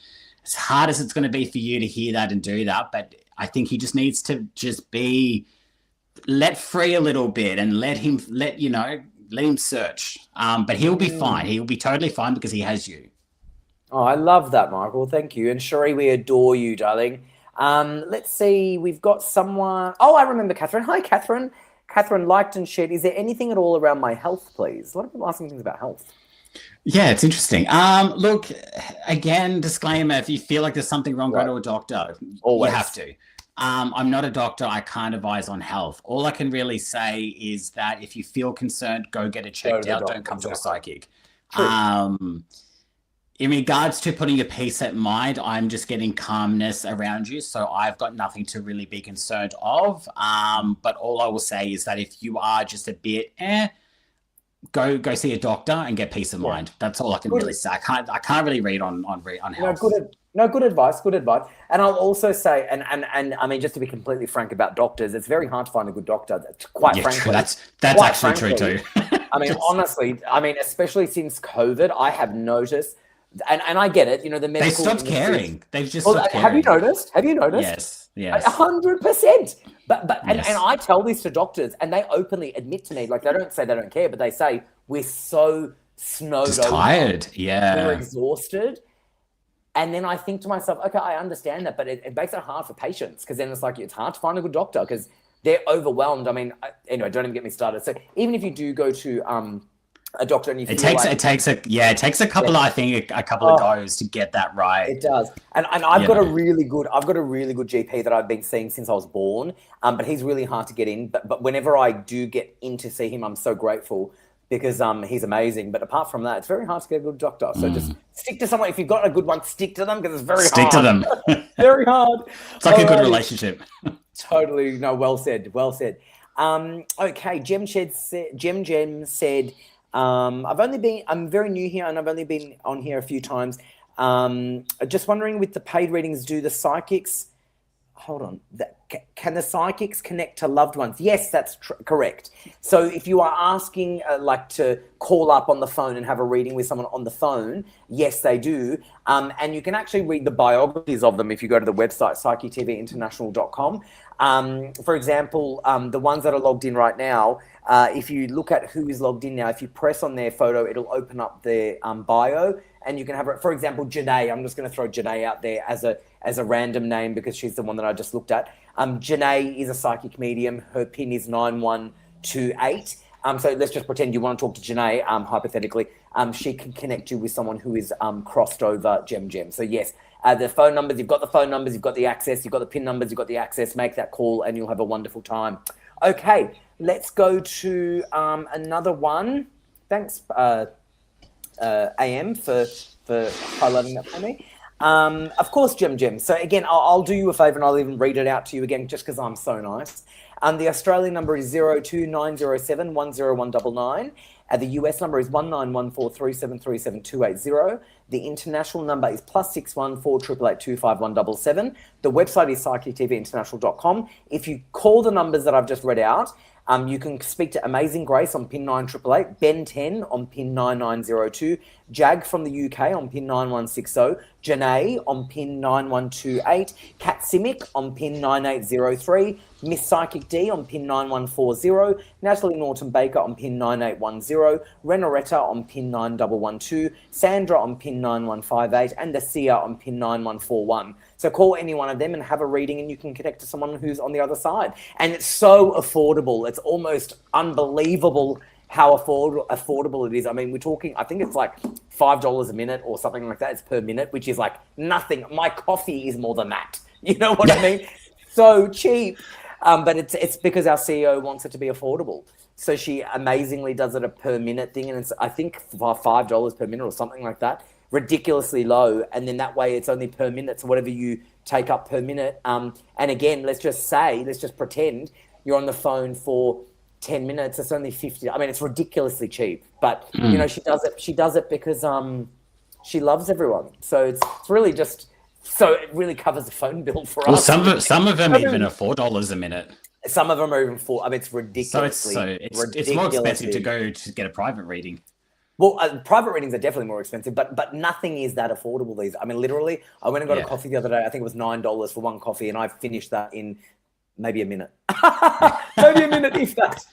as hard as it's going to be for you to hear that and do that, but I think he just needs to just be let free a little bit and let him search. But he'll be fine. He'll be totally fine because he has you. Oh, I love that, Michael. Thank you. And Cherie, we adore you, darling. Let's see. We've got someone. Oh, I remember Catherine. Hi, Catherine. Catherine liked and shared. Is there anything at all around my health, please? A lot of people asking things about health. Yeah, it's interesting. Look, again, disclaimer, if you feel like there's something wrong, go to a doctor. Always. You have to. I'm not a doctor. I can't advise on health. All I can really say is that if you feel concerned, go get it checked out. Don't come to a psychic. True. In regards to putting a peace at mind, I'm just getting calmness around you, so I've got nothing to really be concerned of. But all I will say is that if you are just a bit go see a doctor and get peace of mind. That's all I can really say. I can't really read on health. Good advice. And I'll also say, and I mean, just to be completely frank about doctors, it's very hard to find a good doctor. Quite frankly, true. That's actually true too. I mean, honestly, especially since COVID, I have noticed, and I get it. You know, the medical they stopped caring. They've just stopped caring. Have you noticed? Yes. 100%. But and I tell this to doctors, and they openly admit to me, like they don't say they don't care, but they say we're so snowed over, tired. Yeah, we're exhausted. And then I think to myself, okay, I understand that, but it makes it hard for patients, because then it's like it's hard to find a good doctor because they're overwhelmed. I mean, anyway, don't even get me started. So even if you do go to a doctor and you feel it takes a couple I think a couple of goes to get that right. It does. And I've got a really good GP that I've been seeing since I was born. But he's really hard to get in. But whenever I do get in to see him, I'm so grateful because he's amazing. But apart from that, it's very hard to get a good doctor. So just stick to someone. If you've got a good one, stick to them, because it's very hard. Stick to them. Very hard. It's like a good relationship. Totally. No, well said. Okay. Gem said, I'm very new here and I've only been on here a few times. Just wondering, with the paid readings, do the psychics, can the psychics connect to loved ones? Yes, that's correct. So if you are asking like to call up on the phone and have a reading with someone on the phone, yes, they do. And you can actually read the biographies of them if you go to the website, psychictvinternational.com. For example, the ones that are logged in right now, if you look at who is logged in now, if you press on their photo, it'll open up their bio, and you can have, for example, Janae. I'm just going to throw Janae out there as a random name because she's the one that I just looked at. Janae is a psychic medium. Her PIN is 9128. So let's just pretend you want to talk to Janae, hypothetically. She can connect you with someone who is crossed over Gem. So yes, the phone numbers, you've got the phone numbers, you've got the access, you've got the PIN numbers, you've got the access. Make that call and you'll have a wonderful time. Okay, let's go to another one. Thanks, AM, for highlighting that for me. Of course, Gem. So again, I'll do you a favor and I'll even read it out to you again just because I'm so nice. The Australian number is 02907101999. The US number is 191437378280. The international number is +61 488825177. The website is psychictvinternational.com. If you call the numbers that I've just read out, you can speak to Amazing Grace on PIN 9888, Ben 10 on PIN 9902, Jag from the UK on PIN 9160, Janae on PIN 9128, Kat Simic on PIN 9803, Miss Psychic D on PIN 9140, Natalie Norton Baker on PIN 9810, Renoretta on PIN 9112, Sandra on PIN 9158, and Dacia on PIN 9141. So call any one of them and have a reading, and you can connect to someone who's on the other side. And it's so affordable. It's almost unbelievable how affordable it is. I mean, we're talking, I think it's like $5 a minute or something like that. It's per minute, which is like nothing. My coffee is more than that. You know what I mean? So cheap. But it's because our CEO wants it to be affordable. So she amazingly does it a per minute thing. And it's, I think, $5 per minute or something like that. Ridiculously low. And then that way it's only per minute. So whatever you take up per minute. And again, let's just pretend you're on the phone for 10 minutes. It's only 50. I mean, it's ridiculously cheap. But, you know, she does it because she loves everyone. So it's really just... So it really covers the phone bill for us. Well, some of them even are $4 a minute. Some of them are even $4. I mean, it's ridiculous. So it's more expensive to go to get a private reading. Well, private readings are definitely more expensive, but nothing is that affordable these. I mean, literally, I went and got a coffee the other day. I think it was $9 for one coffee, and I finished that in maybe a minute. Maybe a minute, if that.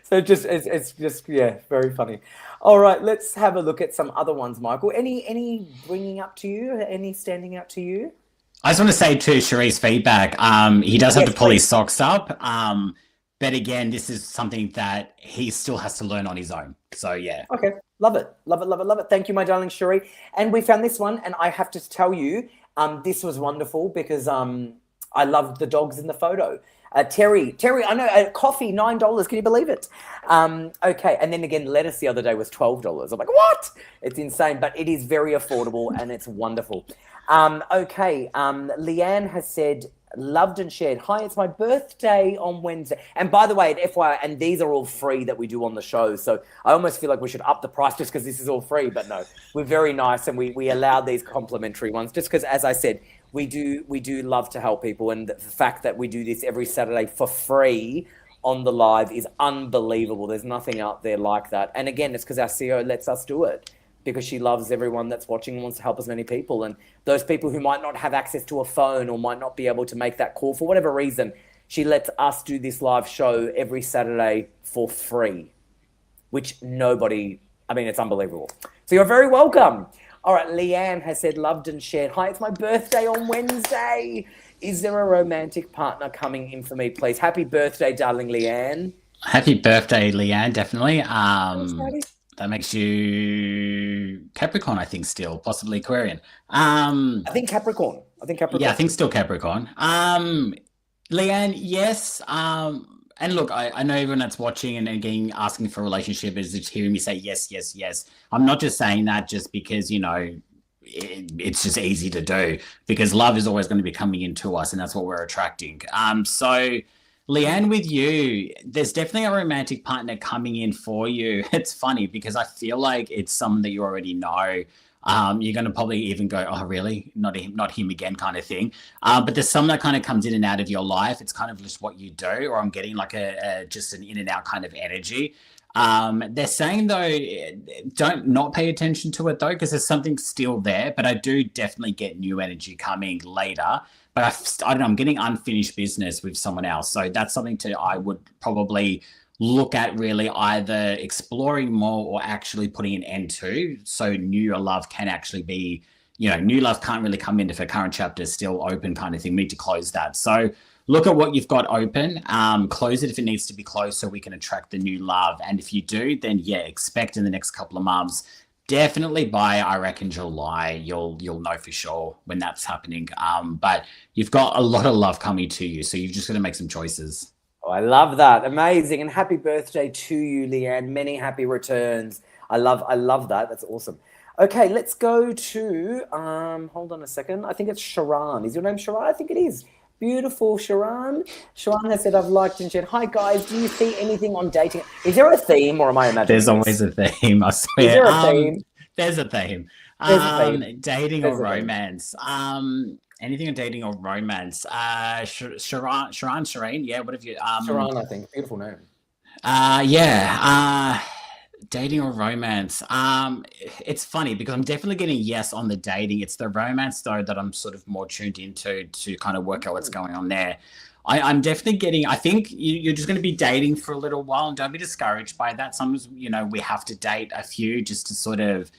So it's just very funny. All right, let's have a look at some other ones, Michael. Any bringing up to you? Any standing out to you? I just want to say to Cherie's feedback, he does have to pull his socks up. But again, this is something that he still has to learn on his own. So yeah. Okay, love it. Thank you, my darling Cherie. And we found this one, and I have to tell you, this was wonderful because I loved the dogs in the photo. Terry, I know, coffee, $9. Can you believe it? Okay, and then again, lettuce the other day was $12. I'm like, what? It's insane, but it is very affordable and it's wonderful. Okay, Leanne has said, loved and shared. Hi, it's my birthday on Wednesday. And by the way, at FYI, and these are all free that we do on the show. So I almost feel like we should up the price just because this is all free. But no, we're very nice and we allow these complimentary ones just because, as I said, we do love to help people. And the fact that we do this every Saturday for free on the live is unbelievable. There's nothing out there like that. And again, it's because our CEO lets us do it, because she loves everyone that's watching and wants to help as many people. And those people who might not have access to a phone or might not be able to make that call for whatever reason, she lets us do this live show every Saturday for free, which it's unbelievable. So you're very welcome. All right, Leanne has said, loved and shared. Hi, it's my birthday on Wednesday. Is there a romantic partner coming in for me, please? Happy birthday, darling Leanne. Happy birthday, Leanne, definitely. That makes you Capricorn, I think, still, possibly Aquarian. I think Capricorn. Yeah, I think still Capricorn. Leanne, yes. And look, I know everyone that's watching and again asking for a relationship is just hearing me say yes, yes, yes. I'm not just saying that just because, it's just easy to do, because love is always going to be coming into us and that's what we're attracting. So Leanne, with you, there's definitely a romantic partner coming in for you. It's funny because I feel like it's someone that you already know. You're going to probably even go, oh, really? Not him again kind of thing. But there's someone that kind of comes in and out of your life. It's kind of just what you do, or I'm getting like just an in and out kind of energy. They're saying, though, don't not pay attention to it, though, because there's something still there. But I do definitely get new energy coming later. But I don't know, I'm getting unfinished business with someone else. So that's something I would probably look at really either exploring more or actually putting an end to. So new love can actually be, new love can't really come in if a current chapter is still open kind of thing. We need to close that. So look at what you've got open, close it if it needs to be closed so we can attract the new love. And if you do, then expect in the next couple of months, definitely by, I reckon, July, you'll know for sure when that's happening. But you've got a lot of love coming to you, so you've just got to make some choices. Oh, I love that. Amazing. And happy birthday to you, Leanne. Many happy returns. I love that. That's awesome. Okay, let's go to, hold on a second. I think it's Sharon. Is your name Sharon? I think it is. Beautiful, Sharon. Sharon has said, I've liked and shared. Hi, guys. Do you see anything on dating? Is there a theme, or am I imagining There's always a theme, I swear. Is there a theme? There's a theme. Dating or romance. Anything on dating or romance. Shireen, yeah, what have you... Sharon, I think. Beautiful name. Dating or romance. It's funny because I'm definitely getting yes on the dating. It's the romance though that I'm sort of more tuned into to kind of work out what's going on there. I'm definitely getting, I think you're just going to be dating for a little while, and don't be discouraged by that. Sometimes, we have to date a few just to sort of,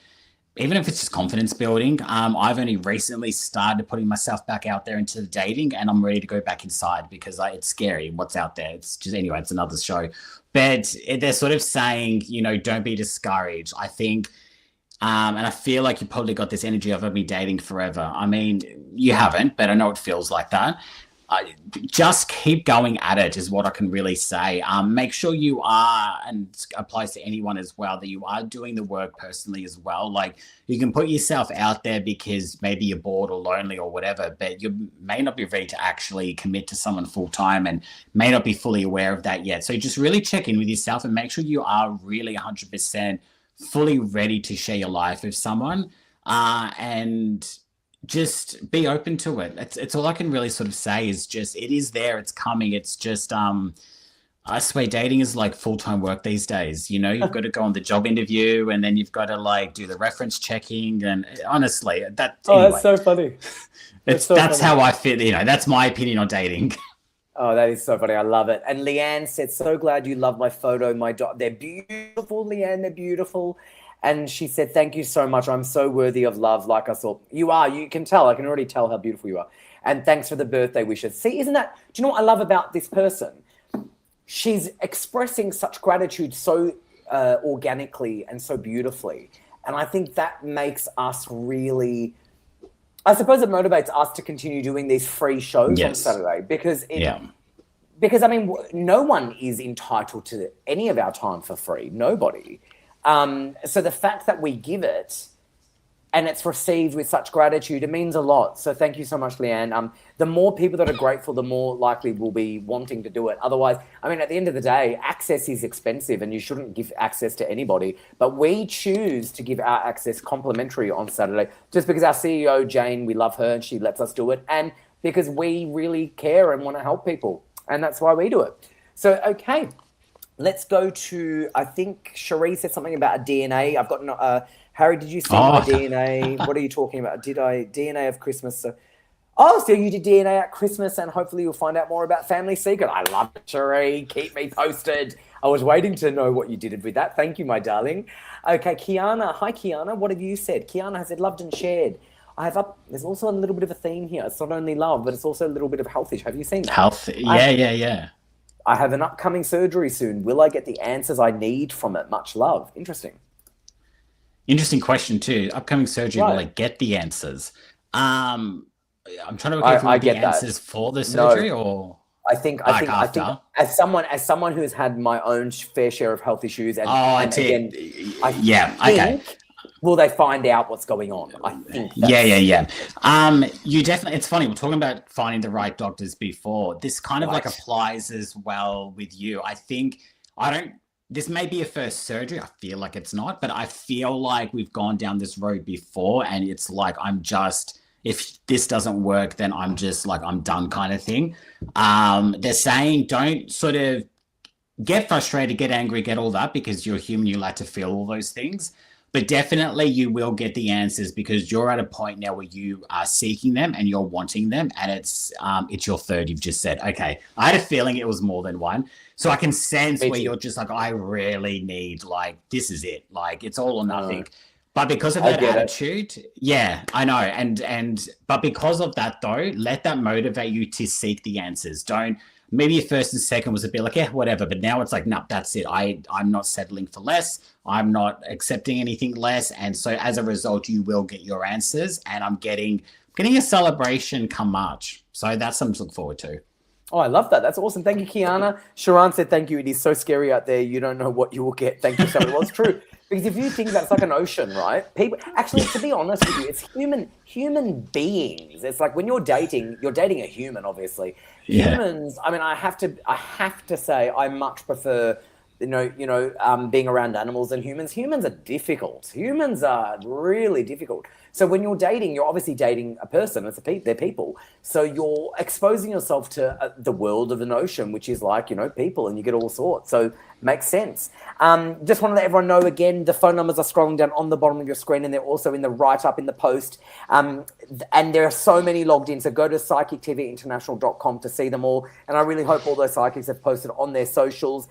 even if it's just confidence building. I've only recently started putting myself back out there into the dating, and I'm ready to go back inside because it's scary what's out there. It's just, anyway, it's another show. But they're sort of saying, don't be discouraged. I think, and I feel like you probably got this energy of me dating forever. I mean, you haven't, but I know it feels like that. Just keep going at it is what I can really say. Make sure you are, and applies to anyone as well, that you are doing the work personally as well. Like, you can put yourself out there because maybe you're bored or lonely or whatever, but you may not be ready to actually commit to someone full time and may not be fully aware of that yet. So just really check in with yourself and make sure you are really 100% fully ready to share your life with someone, and just be open to it. It's all I can really sort of say is just, it is there, it's coming. It's just, I swear dating is like full-time work these days. You've got to go on the job interview and then you've got to like do the reference checking. And honestly, that's so funny. That's how I feel. That's my opinion on dating. Oh, that is so funny. I love it. And Leanne said, so glad you love my photo. They're beautiful, Leanne. They're beautiful. And she said, thank you so much. I'm so worthy of love, like I thought. You are. You can tell. I can already tell how beautiful you are. And thanks for the birthday wishes. See, do you know what I love about this person? She's expressing such gratitude so organically and so beautifully. And I think that makes us really, I suppose it motivates us to continue doing these free shows on Saturday, because because I mean, no one is entitled to any of our time for free. Nobody. So the fact that we give it and it's received with such gratitude, it means a lot. So thank you so much, Leanne. The more people that are grateful, the more likely we'll be wanting to do it. Otherwise, I mean, at the end of the day, access is expensive and you shouldn't give access to anybody. But we choose to give our access complimentary on Saturday just because our CEO, Jane, we love her and she lets us do it. And because we really care and want to help people. And that's why we do it. So, okay, let's go to, I think Cherie said something about a DNA. I've got, Harry, did you see my DNA? What are you talking about? Did I, DNA of Christmas? So you did DNA at Christmas and hopefully you'll find out more about Family Secret. I love it, Cherie. Keep me posted. I was waiting to know what you did with that. Thank you, my darling. Okay, Kiana. Hi, Kiana. What have you said? Kiana has said loved and shared. There's also a little bit of a theme here. It's not only love, but it's also a little bit of health issue. Have you seen that? Health, yeah. I have an upcoming surgery soon. Will I get the answers I need from it? Much love. Interesting question too. Upcoming surgery, right. Will I get the answers? I'm trying to work out the answers for the surgery, or I think as someone who's had my own fair share of health issues, will they find out what's going on? I think. Yeah. You definitely. It's funny. We're talking about finding the right doctors before. This kind of like applies as well with you. I think this may be a first surgery. I feel like it's not, but I feel like we've gone down this road before, and it's like if this doesn't work, then I'm done kind of thing. They're saying don't sort of get frustrated, get angry, get all that, because you're human. You like to feel all those things. But definitely you will get the answers because you're at a point now where you are seeking them and you're wanting them. And it's your third, you've just said. Okay, I had a feeling it was more than one. So I can sense where you're just like, I really need, this is it. It's all or nothing. But because of that attitude, yeah, I know. But because of that though, let that motivate you to seek the answers. Maybe your first and second was a bit like, whatever. But now it's like, no, that's it. I'm not settling for less. I'm not accepting anything less. And so as a result, you will get your answers. And I'm getting a celebration come March. So that's something to look forward to. Oh, I love that. That's awesome. Thank you, Kiana. Sharon said, thank you. It is so scary out there. You don't know what you will get. Thank you so much. Well, it's true. Because if you think that's like an ocean, right? People, actually, to be honest with you, it's human beings. It's like when you're dating a human, obviously. Yeah. Humans, I mean, I have to say, I much prefer, being around animals than humans. Humans are difficult. Humans are really difficult. So when you're dating, you're obviously dating a person. They're people. So you're exposing yourself to the world of an ocean, which is like, people, and you get all sorts. So makes sense. Just want to let everyone know again, the phone numbers are scrolling down on the bottom of your screen, and they're also in the write-up in the post. And there are so many logged in. So go to psychictvinternational.com to see them all. And I really hope all those psychics have posted on their socials.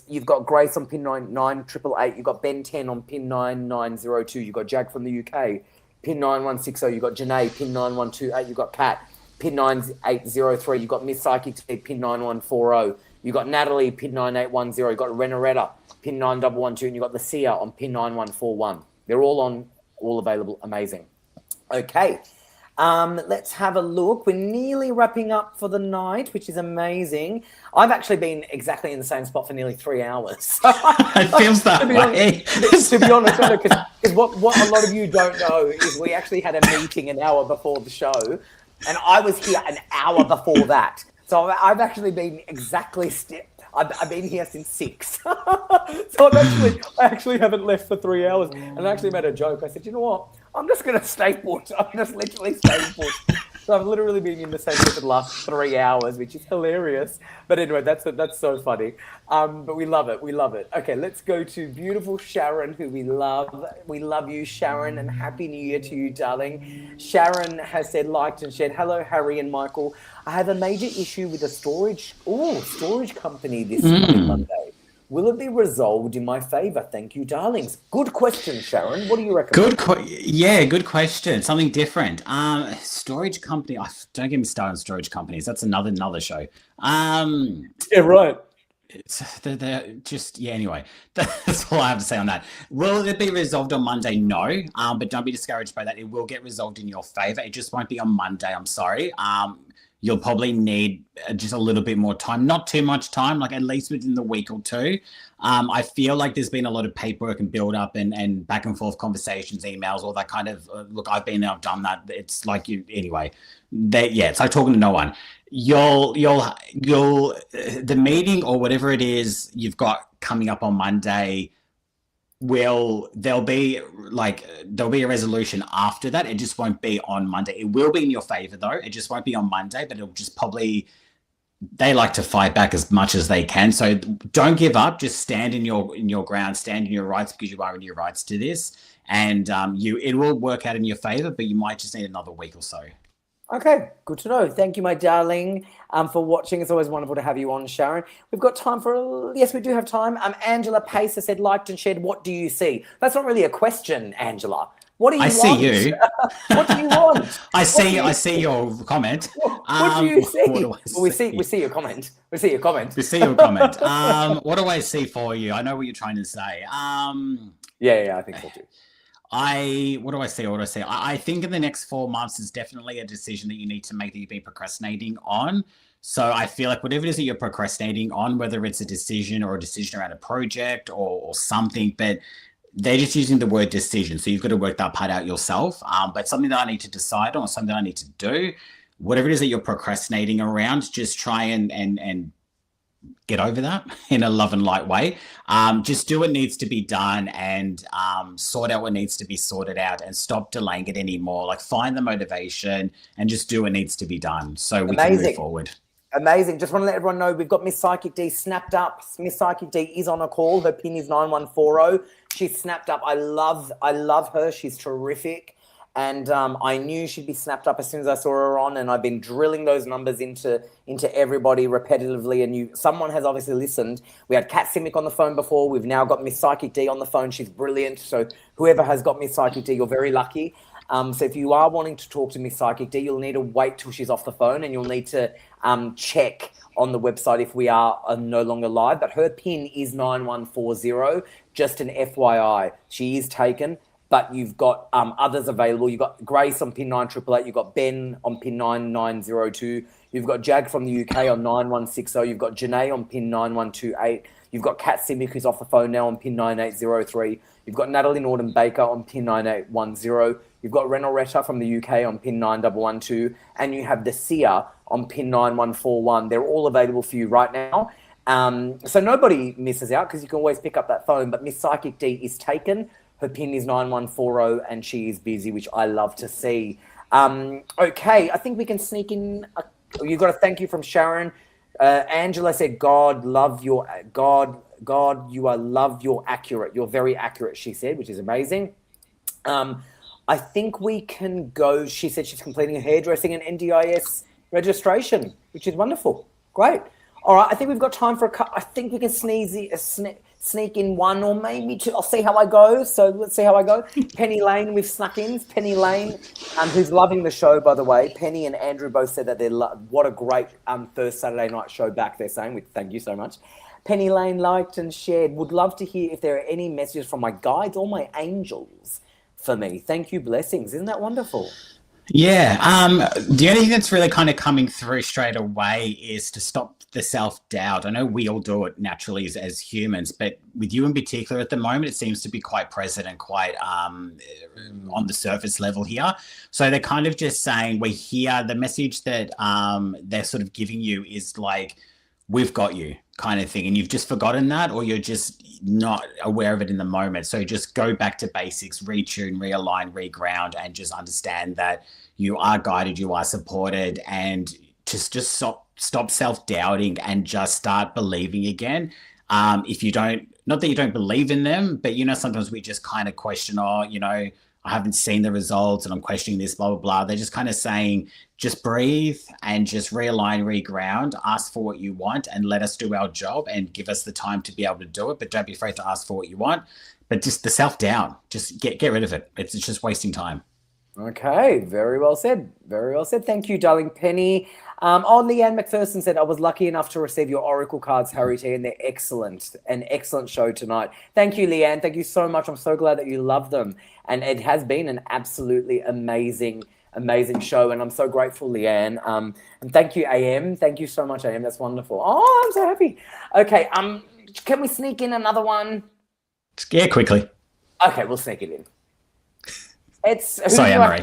You've got Grace on pin 99888. You've got Ben 10 on pin 9902. You've got Jag from the UK, pin 9160. You've got Janae, pin 9128. You've got Kat, pin 9803. You've got Miss Psychic T, pin 9140. You've got Natalie, pin 9810. You've got Renaretta, pin 9112. And you've got Lucia on pin 9141. They're all available. Amazing. Okay. Let's have a look. We're nearly wrapping up for the night, which is amazing. I've actually been exactly in the same spot for nearly 3 hours. It feels that way. To be honest, because what a lot of you don't know is we actually had a meeting an hour before the show, and I was here an hour before that. So I've actually been exactly I've been here since 6. So I actually haven't left for 3 hours. And I actually made a joke. I said, you know what? I'm just going to stay put. I'm just literally staying put. So I've literally been in the same place for the last 3 hours, which is hilarious. But anyway, that's so funny. But we love it. We love it. Okay, let's go to beautiful Sharon, who we love. We love you, Sharon, and Happy New Year to you, darling. Sharon has said, liked and shared, hello, Harry and Michael. I have a major issue with a storage company this Monday. Will it be resolved in my favor? Thank you, darlings. Good question, Sharon. What do you recommend? Good question. Something different. Storage company. Don't get me started on storage companies. That's another show. Yeah, right. They're just, anyway, that's all I have to say on that. Will it be resolved on Monday? No. But don't be discouraged by that. It will get resolved in your favor. It just won't be on Monday. I'm sorry. you'll probably need just a little bit more time, not too much time, like at least within the week or two. I feel like there's been a lot of paperwork and build up and back and forth conversations, emails, all that kind of, look, I've been there, I've done that. It's like anyway, it's like talking to no one. The meeting or whatever it is you've got coming up on Monday, there'll be a resolution after that. It just won't be on Monday. It will be in your favor though. It just won't be on Monday, but it'll just probably, they like to fight back as much as they can. So don't give up. Just stand in your ground, stand in your rights, because you are in your rights to this. And it will work out in your favor, but you might just need another week or so. Okay, good to know. Thank you, my darling, for watching. It's always wonderful to have you on, Sharon. We've got time for, yes, we do have time. Angela Pacer said, liked and shared, what do you see? That's not really a question, Angela. What do you want? I see you. What do you want? I see your comment. What do you see? We see your comment. We see your comment. We see your comment. What do I see for you? I know what you're trying to say. Yeah, I think so too. What do I say? I think in the next 4 months is definitely a decision that you need to make that you've been procrastinating on. So I feel like whatever it is that you're procrastinating on, whether it's a decision or a decision around a project or something, but they're just using the word decision. So you've got to work that part out yourself. But something that I need to decide on, or something that I need to do, whatever it is that you're procrastinating around, just try and get over that in a love and light way. Just do what needs to be done and sort out what needs to be sorted out, and stop delaying it anymore. Like, find the motivation and just do what needs to be done so we can move forward. Amazing. Just want to let everyone know we've got Miss Psychic D snapped up. Miss Psychic D is on a call. Her pin is 9140. She's snapped up. I love her. She's terrific. And I knew she'd be snapped up as soon as I saw her on, and I've been drilling those numbers into everybody repetitively, and someone has obviously listened. We had Kat Simic on the phone before. We've now got Miss Psychic D on the phone. She's brilliant. So whoever has got Miss Psychic D, you're very lucky. So if you are wanting to talk to Miss Psychic D, you'll need to wait till she's off the phone, and you'll need to check on the website if we are no longer live. But her pin is 9140. Just an FYI, she is taken. But you've got others available. You've got Grace on pin 9888. You've got Ben on pin 9902. You've got Jag from the UK on 9160. You've got Janae on pin 9128. You've got Kat Simic, who's off the phone now, on pin 9803. You've got Natalie Norton Baker on pin 9810. You've got Renoretta from the UK on pin 9112. And you have Decia on pin 9141. They're all available for you right now. So nobody misses out, because you can always pick up that phone. But Miss Psychic D is taken. Her pin is 9140, and she is busy, which I love to see. Okay, I think we can sneak in. You've got a thank you from Sharon. Angela said, God, you are accurate. You're very accurate, she said, which is amazing. I think we can go. She said she's completing a hairdressing and NDIS registration, which is wonderful. Great. All right, I think we've got time for I think we can sneak in one or maybe two. I'll see how I go. So let's see how I go. Penny Lane, we've snuck in. Penny Lane, who's loving the show, by the way. Penny and Andrew both said that what a great first Saturday night show back, they're saying. Thank you so much. Penny Lane liked and shared. Would love to hear if there are any messages from my guides or my angels for me. Thank you, blessings. Isn't that wonderful? Yeah. The only thing that's really kind of coming through straight away is to stop the self-doubt. I know we all do it naturally as humans, but with you in particular at the moment, it seems to be quite present and quite on the surface level here. So they're kind of just saying, we hear the message that they're sort of giving you is like, we've got you kind of thing. And you've just forgotten that, or you're just not aware of it in the moment. So just go back to basics, retune, realign, reground, and just understand that you are guided, you are supported, and just stop self-doubting and just start believing again. If you don't, not that you don't believe in them, but sometimes we just kind of question, I haven't seen the results and I'm questioning this, blah, blah, blah. They're just kind of saying, just breathe and just realign, reground, ask for what you want, and let us do our job and give us the time to be able to do it. But don't be afraid to ask for what you want. But just the self-doubt, just get rid of it. It's just wasting time. Okay, very well said. Very well said. Thank you, darling Penny. Leanne McPherson said, I was lucky enough to receive your Oracle cards, Harry T, and they're excellent. An excellent show tonight. Thank you, Leanne. Thank you so much. I'm so glad that you love them. And it has been an absolutely amazing amazing show. And I'm so grateful, Leanne. And thank you, AM. Thank you so much, AM. That's wonderful. Oh, I'm so happy. Okay, can we sneak in another one? Yeah, quickly. Okay, we'll sneak it in. It's Sorry, Anne-Marie.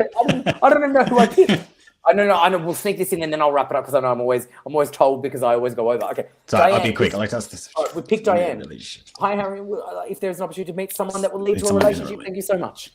I don't even know who I picked. I know. We'll sneak this in and then I'll wrap it up because I know I'm always told because I always go over. Okay. So I'll be quick. We picked Diane. Hi, Harry. If there's an opportunity to meet someone that will lead to a relationship, thank you so much.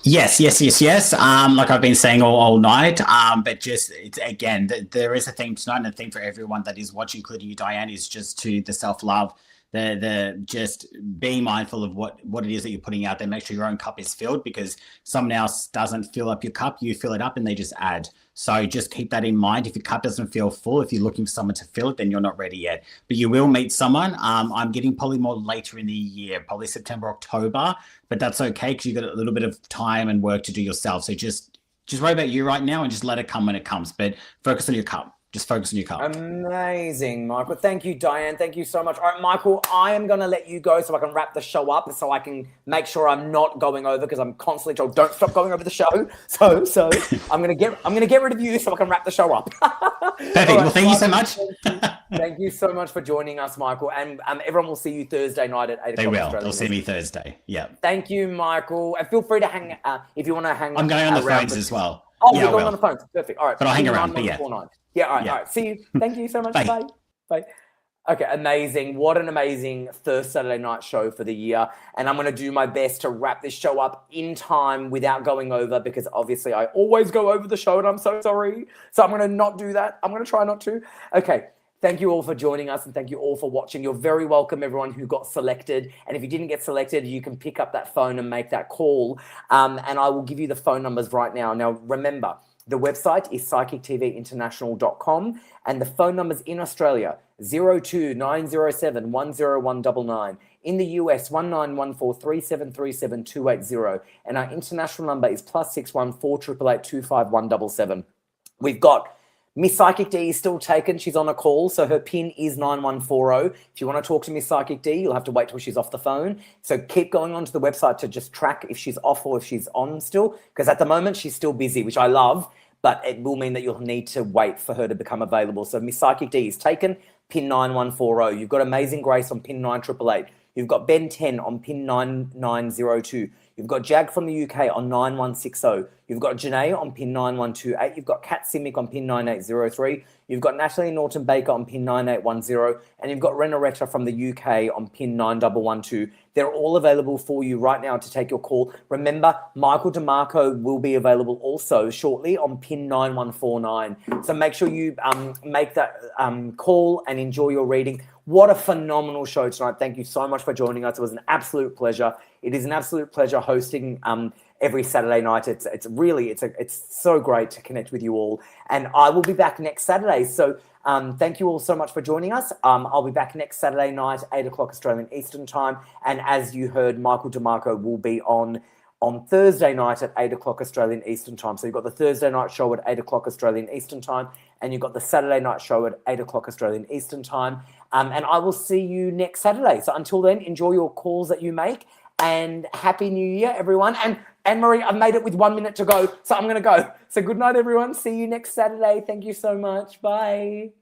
Yes. Like I've been saying all night. But just again, there is a theme tonight, and a theme for everyone that is watching, including you, Diane, is just to the self-love. The just be mindful of what it is that you're putting out there. Make sure your own cup is filled, because someone else doesn't fill up your cup, you fill it up and they just add. So just keep that in mind. If your cup doesn't feel full, if you're looking for someone to fill it, then you're not ready yet. But you will meet someone. I'm getting probably more later in the year, probably September, October, but that's okay because you've got a little bit of time and work to do yourself. So just worry about you right now and just let it come when it comes, but focus on your cup. Just focus on your cup. Amazing, Michael. Thank you, Diane. Thank you so much. All right, Michael, I am going to let you go so I can wrap the show up, so I can make sure I'm not going over, because I'm constantly told don't stop going over the show. So I'm going to get rid of you so I can wrap the show up. Perfect. Right, well, thank you so much. Thank you so much for joining us, Michael. And everyone will see you Thursday night at 8 o'clock. They will. They'll see me Thursday. Yeah. Thank you, Michael. And feel free to hang if you want to hang. I'm going on the phones as well. Oh, you're going on the phones. Perfect. All right. But I'll hang around. But yeah. Yeah, all right. See you. Thank you so much. Bye. Okay, amazing. What an amazing first Saturday night show for the year. And I'm going to do my best to wrap this show up in time without going over, because obviously I always go over the show and I'm so sorry. So I'm going to not do that. I'm going to try not to. Okay, thank you all for joining us and thank you all for watching. You're very welcome, everyone who got selected. And if you didn't get selected, you can pick up that phone and make that call. And I will give you the phone numbers right now. Now, remember, the website is psychictvinternational.com, and the phone numbers in Australia, 02907 10199. In the US, 19143737 and our international number is +61 4888 25177. We've got Miss Psychic D is still taken. She's on a call, so her PIN is 9140. If you want to talk to Miss Psychic D, you'll have to wait till she's off the phone. So keep going onto the website to just track if she's off or if she's on still, because at the moment she's still busy, which I love, but it will mean that you'll need to wait for her to become available. So Miss Psychic D is taken, PIN 9140. You've got Amazing Grace on PIN 9888. You've got Ben 10 on PIN 9902. You've got Jag from the UK on 9160. You've got Janae on PIN 9128. You've got Kat Simic on PIN 9803. You've got Natalie Norton Baker on PIN 9810. And you've got Renoretta from the UK on PIN 9112. They're all available for you right now to take your call. Remember, Michael Dimarco will be available also shortly on PIN 9149. So make sure you make that call and enjoy your reading. What a phenomenal show tonight. Thank you so much for joining us. It was an absolute pleasure. It is an absolute pleasure hosting every Saturday night. It's so great to connect with you all. And I will be back next Saturday. So thank you all so much for joining us. I'll be back next Saturday night, 8 o'clock Australian Eastern Time. And as you heard, Michael Dimarco will be on Thursday night at 8 o'clock Australian Eastern Time. So you've got the Thursday night show at 8 o'clock Australian Eastern Time, and you've got the Saturday night show at 8 o'clock Australian Eastern Time. And I will see you next Saturday. So until then, enjoy your calls that you make, and Happy New Year, everyone. And Anne-Marie, I've made it with 1 minute to go, so I'm going to go. So good night, everyone. See you next Saturday. Thank you so much. Bye.